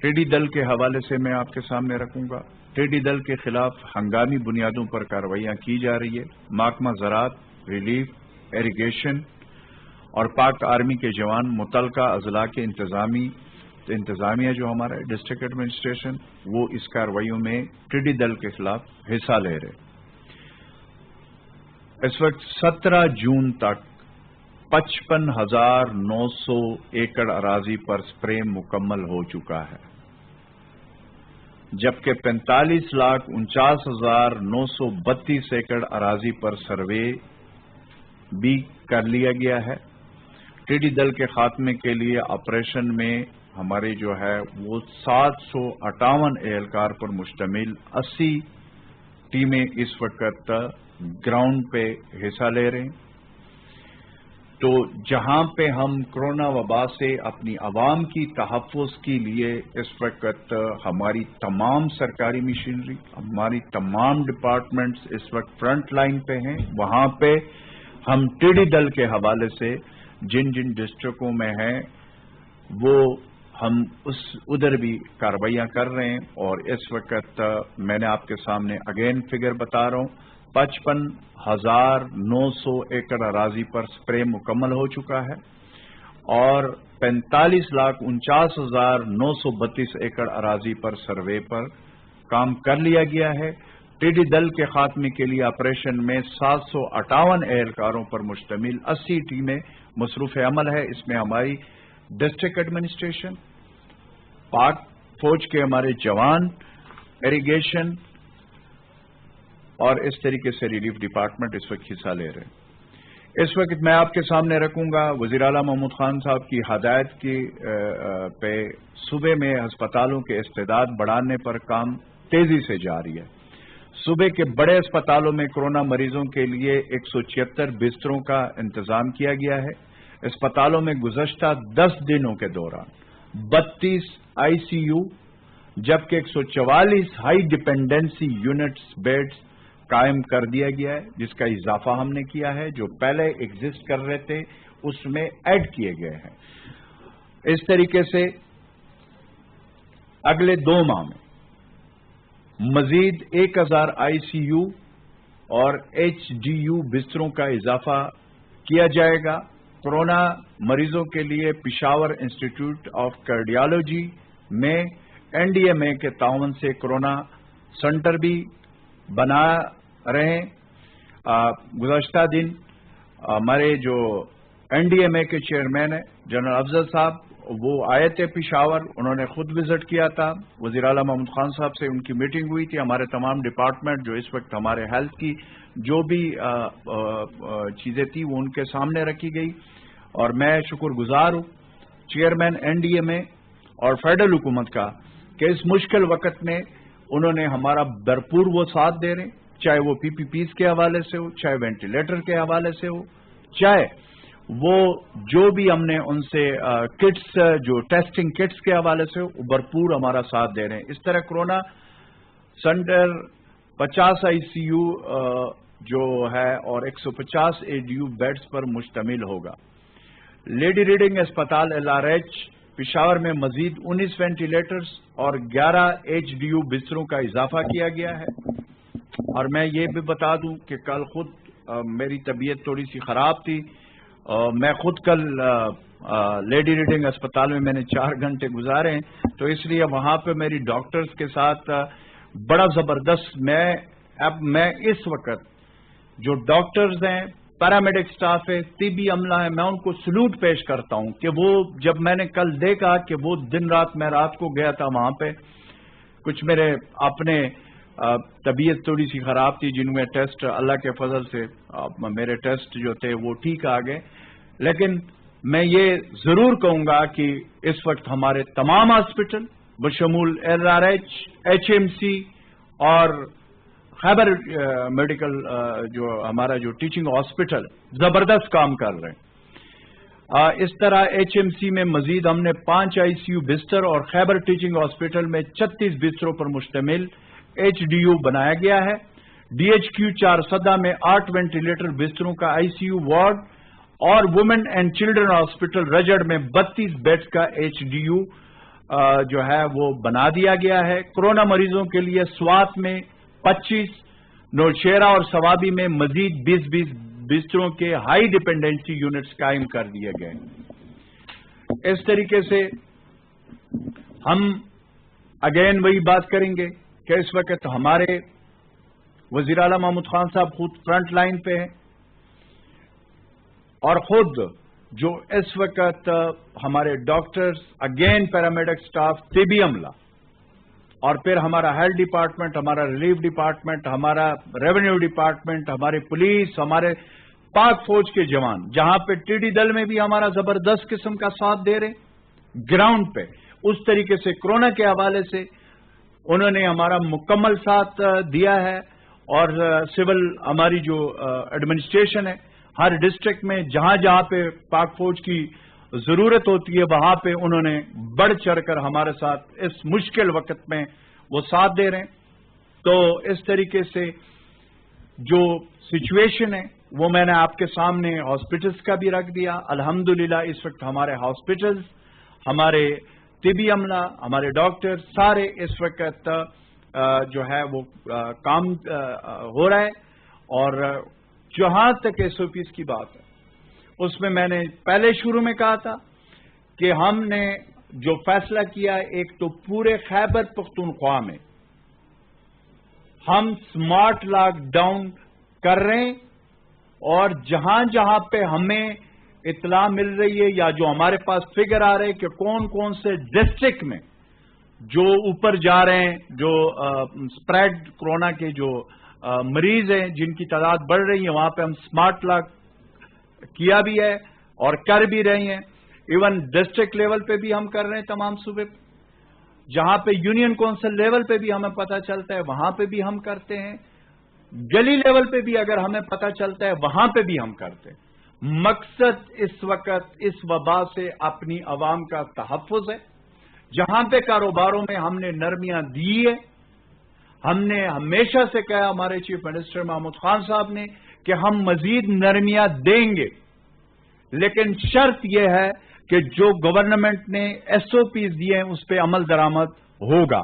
टिड्डी दल के हवाले से मैं आपके सामने रखूंगा। टिड्डी दल के खिलाफ हंगामी बुनियादों पर कार्रवाइयां की जा रही है। महकमा ज़राअत, रिलीफ, इरिगेशन और पाक आर्मी के जवान मुतलका अजला के इंतजामिया जो हमारा डिस्ट्रिक्ट एडमिनिस्ट्रेशन, वो इस कार्रवाइयों में टिड्डी दल के खिलाफ हिस्सा ले रहे। इस वक्त 17 जून तक 55,900 एकड़ अराजी पर स्प्रे मुकम्मल हो चुका है, जबकि 45,49,932 एकड़ अराजी पर सर्वे भी कर लिया गया है। टिड्डी दल के खात्मे के लिए ऑपरेशन में हमारे जो है वो 758 एहलकार पर मुश्तमिल 80 टीमें इस वक्त ग्राउंड पे हिस्सा ले रहे हैं। तो जहां पे हम कोरोना वबा से अपनी आवाम की तहफ़्फ़ुज़ के लिए इस वक्त हमारी तमाम सरकारी मशीनरी, हमारी तमाम डिपार्टमेंट्स इस वक्त फ्रंट लाइन पे हैं, वहां पे हम टिड्डी दल के हवाले से जिन जिन डिस्ट्रिक्टों में हैं वो हम उधर भी कार्रवाइयां कर रहे हैं। और इस वक्त मैंने आपके सामने अगेन फिगर बता रहा हूं, 55,900 एकड़ अराजी पर स्प्रे मुकम्मल हो चुका है और 45,49,932 एकड़ अराजी पर सर्वे पर کام کر لیا گیا ہے. ٹیڈی دل کے خاتمے کے لیے آپریشن میں 758 اہلکاروں پر مشتمل 80 ٹیمیں مصروف عمل ہے. اس میں ہماری ڈسٹرکٹ ایڈمنسٹریشن، پاک فوج کے ہمارے جوان، ایریگیشن اور اس طریقے سے ریلیف ڈپارٹمنٹ اس وقت حصہ لے رہے ہیں. اس وقت میں آپ کے سامنے رکھوں گا وزیر اعلیٰ محمود خان صاحب کی ہدایت کی پہ صوبے میں ہسپتالوں کے استعداد بڑھانے پر کام تیزی سے جاری ہے. صوبے کے بڑے اسپتالوں میں کورونا مریضوں کے لیے 176 بستروں کا انتظام کیا گیا ہے. اسپتالوں میں گزشتہ 10 دنوں کے دوران 32 آئی سی یو جبکہ 144 ہائی ڈپینڈنسی یونٹس بیڈز قائم کر دیا گیا ہے، جس کا اضافہ ہم نے کیا ہے. جو پہلے ایگزسٹ کر رہے تھے اس میں ایڈ کیے گئے ہیں. اس طریقے سے اگلے 2 ماہ میں مزید 1000 آئی سی یو اور ایچ ڈی یو بستروں کا اضافہ کیا جائے گا. کورونا مریضوں کے لیے پشاور انسٹیٹیوٹ آف کارڈیالوجی میں این ڈی ایم اے کے تعاون سے کورونا سینٹر بھی بنا رہے. گزشتہ دن ہمارے جو این ڈی ایم اے کے چیئرمین ہیں جنرل افضل صاحب، وہ آئے تھے پشاور، انہوں نے خود وزٹ کیا تھا. وزیر اعلیٰ محمود خان صاحب سے ان کی میٹنگ ہوئی تھی. ہمارے تمام ڈپارٹمنٹ جو اس وقت ہمارے ہیلتھ کی جو بھی چیزیں تھیں وہ ان کے سامنے رکھی گئی، اور میں شکر گزار ہوں چیئرمین این ڈی ایم اے اور فیڈرل حکومت کا کہ اس مشکل وقت میں انہوں نے ہمارا بھرپور وہ ساتھ دے رہے ہیں، چاہے وہ پی پی پیز کے حوالے سے ہو، چاہے وینٹیلیٹر کے حوالے سے ہو، چاہے وہ جو بھی ہم نے ان سے کٹس جو ٹیسٹنگ کٹس کے حوالے سے ہو، بھرپور ہمارا ساتھ دے رہے ہیں. اس طرح corona centre 50 I C U جو ہے اور 150 اے ڈی یو بیڈز پر مشتمل ہوگا. لیڈی ریڈنگ اسپتال ایل آر ایچ پشاور میں مزید 19 وینٹیلیٹرز اور 11 ایچ ڈی یو بستروں کا اضافہ کیا گیا ہے. اور میں یہ بھی بتا دوں کہ کل خود میری طبیعت تھوڑی سی خراب تھی. میں خود کل لیڈی ریڈنگ اسپتال میں نے 4 گھنٹے گزارے ہیں، تو اس لیے وہاں پہ میری ڈاکٹرز کے ساتھ بڑا زبردست میں اس وقت جو ڈاکٹرز ہیں، پیرامیڈک سٹاف ہے، طبی عملہ ہے، میں ان کو سلوٹ پیش کرتا ہوں کہ وہ جب میں نے کل دیکھا کہ وہ دن رات، میں رات کو گیا تھا وہاں پہ، کچھ میرے اپنے طبیعت تھوڑی سی خراب تھی، جن میں ٹیسٹ اللہ کے فضل سے میرے ٹیسٹ جو تھے وہ ٹھیک آ گئے. لیکن میں یہ ضرور کہوں گا کہ اس وقت ہمارے تمام ہاسپٹل بشمول L R H, H M C اور خیبر میڈیکل جو ہمارا جو ٹیچنگ ہاسپٹل زبردست کام کر رہے ہیں. اس طرح ایچ ایم سی میں مزید ہم نے 5 آئی سی یو بستر اور خیبر ٹیچنگ ہاسپٹل میں 36 بستروں پر مشتمل ایچ ڈی یو بنایا گیا ہے. ڈی ایچ کیو 4 سدہ میں 8 وینٹیلیٹر بستروں کا آئی سی یو وارڈ اور وومن اینڈ چلڈرن ہاسپٹل رجڑ میں 32 بیڈز کا ایچ ڈی یو جو ہے وہ بنا دیا گیا ہے. کورونا مریضوں کے لیے سوات میں 25، نوشہرہ اور سوابی میں مزید 20 بستروں کے ہائی ڈپینڈنسی یونٹس قائم کر دیے گئے. اس طریقے سے ہم اگین وہی بات کریں گے کہ اس وقت ہمارے وزیر اعلیٰ محمود خان صاحب خود فرنٹ لائن پہ ہیں، اور خود جو اس وقت ہمارے ڈاکٹرز، اگین پیرامیڈک سٹاف، طبی عملہ، اور پھر ہمارا ہیلتھ ڈپارٹمنٹ، ہمارا ریلیف ڈپارٹمنٹ، ہمارا ریونیو ڈپارٹمنٹ، ہمارے پولیس، ہمارے پاک فوج کے جوان، جہاں پہ ٹیڈی دل میں بھی ہمارا زبردست قسم کا ساتھ دے رہے گراؤنڈ پہ، اس طریقے سے کورونا کے حوالے سے انہوں نے ہمارا مکمل ساتھ دیا ہے. اور سول ہماری جو ایڈمنسٹریشن ہے، ہر ڈسٹرکٹ میں جہاں جہاں پہ پاک فوج کی ضرورت ہوتی ہے وہاں پہ انہوں نے بڑھ چڑھ کر ہمارے ساتھ اس مشکل وقت میں وہ ساتھ دے رہے ہیں. تو اس طریقے سے جو سچویشن ہے وہ میں نے آپ کے سامنے ہاسپٹلس کا بھی رکھ دیا. الحمدللہ اس وقت ہمارے ہاسپٹلس، ہمارے طبی عملہ، ہمارے ڈاکٹر سارے اس وقت جو ہے وہ کام ہو رہا ہے. اور جہاں تک ایس او پیز کی بات ہے اس میں نے پہلے شروع میں کہا تھا کہ ہم نے جو فیصلہ کیا، ایک تو پورے خیبر پختونخوا میں ہم سمارٹ لاک ڈاؤن کر رہے ہیں اور جہاں جہاں پہ ہمیں اطلاع مل رہی ہے یا جو ہمارے پاس فگر آ رہے ہیں کہ کون کون سے ڈسٹرکٹ میں جو اوپر جا رہے ہیں، جو اسپریڈ کورونا کے جو مریض ہیں جن کی تعداد بڑھ رہی ہے، وہاں پہ ہم سمارٹ لاک کیا بھی ہے اور کر بھی رہے ہیں. ایون ڈسٹرکٹ لیول پہ بھی ہم کر رہے ہیں تمام صوبے پہ. جہاں پہ یونین کونسل لیول پہ بھی ہمیں پتہ چلتا ہے وہاں پہ بھی ہم کرتے ہیں. گلی لیول پہ بھی اگر ہمیں پتہ چلتا ہے وہاں پہ بھی ہم کرتے ہیں. مقصد اس وقت اس وبا سے اپنی عوام کا تحفظ ہے. جہاں پہ کاروباروں میں ہم نے نرمیاں دی ہے، ہم نے ہمیشہ سے کہا، ہمارے چیف منسٹر محمود خان صاحب نے، کہ ہم مزید نرمیاں دیں گے، لیکن شرط یہ ہے کہ جو گورنمنٹ نے ایس او پیز دیے ہیں اس پہ عمل درآمد ہوگا.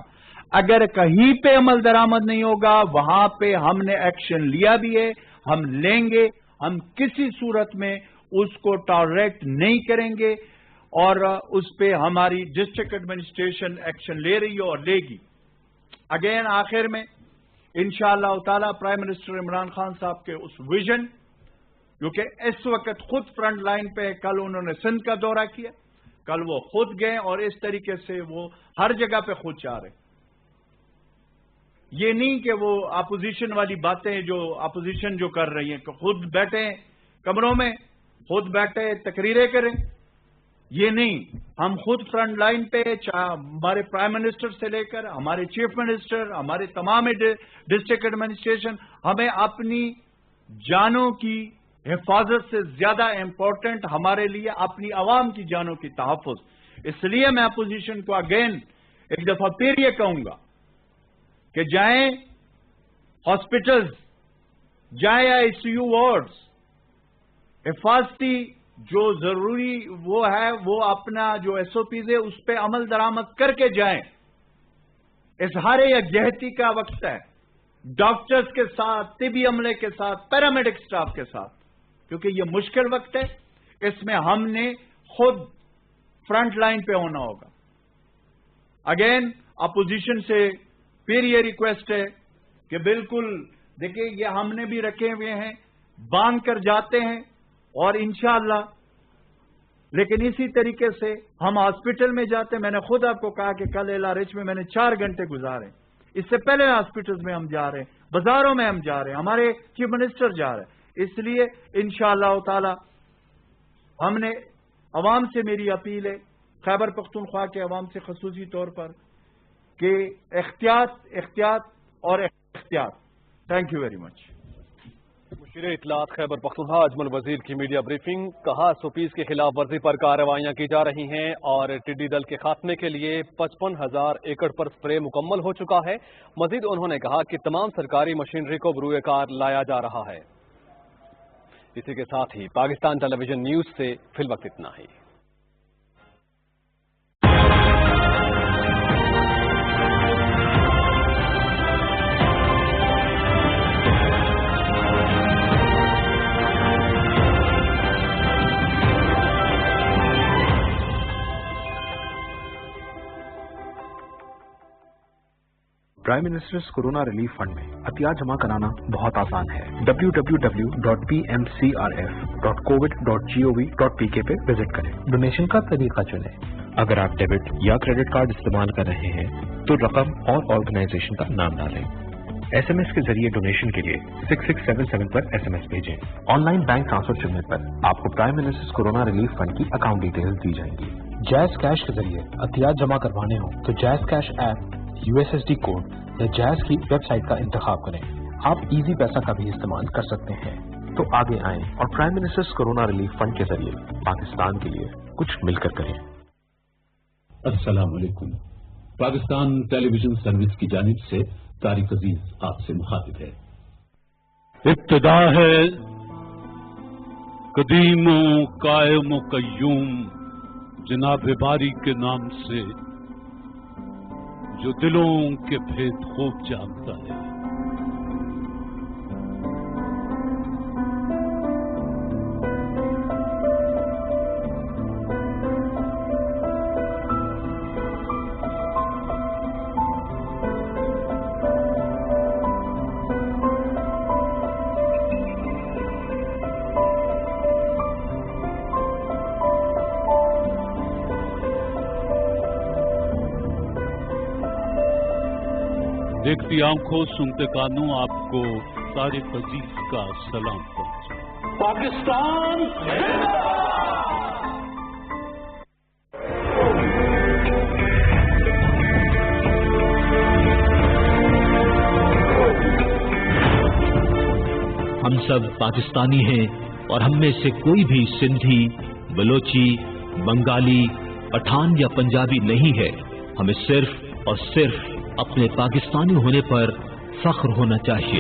اگر کہیں پہ عمل درآمد نہیں ہوگا وہاں پہ ہم نے ایکشن لیا بھی ہے، ہم لیں گے. ہم کسی صورت میں اس کو ٹالریٹ نہیں کریں گے اور اس پہ ہماری ڈسٹرکٹ ایڈمنسٹریشن ایکشن لے رہی ہے اور لے گی. اگین آخر میں انشاءاللہ تعالی پرائم منسٹر عمران خان صاحب کے اس ویژن، کیونکہ اس وقت خود فرنٹ لائن پہ، کل انہوں نے سندھ کا دورہ کیا، کل وہ خود گئے اور اس طریقے سے وہ ہر جگہ پہ خود جا رہے. یہ نہیں کہ وہ اپوزیشن والی باتیں جو اپوزیشن جو کر رہی ہیں کہ خود بیٹھے کمروں میں، خود بیٹھے تقریریں کریں. یہ نہیں، ہم خود فرنٹ لائن پہ، ہمارے پرائم منسٹر سے لے کر ہمارے چیف منسٹر، ہمارے تمام ڈسٹرکٹ ایڈمنسٹریشن، ہمیں اپنی جانوں کی حفاظت سے زیادہ امپورٹنٹ ہمارے لیے اپنی عوام کی جانوں کی تحفظ. اس لیے میں اپوزیشن کو اگین ایک دفعہ پھر یہ کہوں گا کہ جائیں ہاسپٹلز، جائیں آئی سی یو وارڈز، حفاظتی جو ضروری وہ ہے وہ اپنا جو ایس او پیز ہے اس پہ عمل درآمد کر کے جائیں. اظہار یکجہتی کا وقت ہے، ڈاکٹرز کے ساتھ، طبی عملے کے ساتھ، پیرامیڈک سٹاف کے ساتھ، کیونکہ یہ مشکل وقت ہے. اس میں ہم نے خود فرنٹ لائن پہ ہونا ہوگا. اگین اپوزیشن سے پھر یہ ریکویسٹ ہے کہ بالکل دیکھیں یہ ہم نے بھی رکھے ہوئے ہیں، باندھ کر جاتے ہیں اور انشاءاللہ، لیکن اسی طریقے سے ہم ہاسپٹل میں جاتے ہیں. میں نے خود آپ کو کہا کہ کل ایل آر ایچ میں نے 4 گھنٹے گزارے. اس سے پہلے ہاسپٹلز میں ہم جا رہے ہیں، بازاروں میں ہم جا رہے ہیں، ہمارے چیف منسٹر جا رہے ہیں. اس لیے انشاءاللہ تعالی ہم نے عوام سے، میری اپیل ہے خیبر پختونخوا کے عوام سے خصوصی طور پر، کہ احتیاط اور احتیاط. Thank you very much. مشیر اطلاعات خیبر پختونخوا اجمل وزیر کی میڈیا بریفنگ. کہا سوپیز کی خلاف ورزی پر کارروائیاں کی جا رہی ہیں اور ٹڈی دل کے خاتمے کے لیے 55,000 ایکڑ پر سپرے مکمل ہو چکا ہے. مزید انہوں نے کہا کہ تمام سرکاری مشینری کو بروئے کار لایا جا رہا ہے. اسی کے ساتھ ہی پاکستان ٹیلی ویژن نیوز سے فی الوقت اتنا ہی. Prime minister's corona relief fund میں عطیات جمع کرانا بہت آسان ہے. www.pmcrf.covid.gov.pk پہ وزٹ کریں. ڈونیشن کا طریقہ چنیں. اگر آپ ڈیبٹ یا کریڈٹ کارڈ استعمال کر رہے ہیں تو رقم اور آرگنائزیشن کا نام ڈالیں. ایس ایم ایس کے ذریعے ڈونیشن کے لیے 6677 پر ایس ایم ایس بھیجیں. آن لائن بینک ٹرانسفر چننے پر آپ کو prime minister's corona relief fund کی اکاؤنٹ ڈیٹیلز دی جائیں گی. جائز کیش کے ذریعے عطیات جمع کروانے ہوں تو جائز کیش ایپ، USSD کوڈ یا جائز کی ویب سائٹ کا انتخاب کریں. آپ ایزی پیسہ کا بھی استعمال کر سکتے ہیں. تو آگے آئیں اور prime minister's corona relief fund کے ذریعے پاکستان کے لیے کچھ مل کر کریں. السلام علیکم. پاکستان ٹیلی ویژن سروس کی جانب سے طارق عزیز آپ سے مخاطب ہے. ابتدا ہے قدیم و قائم و قیوم جناب باری کے نام سے، جو دلوں کے بھید خوب جانتا ہے. देखती आंखों सुनते कानों आपको तारिक अजीज का सलाम पाकिस्तान हम सब पाकिस्तानी हैं और हम में से कोई भी सिंधी, बलोची, बंगाली, पठान या पंजाबी नहीं है। हमें सिर्फ और सिर्फ अपने पाकिस्तानी होने पर फख्र होना चाहिए।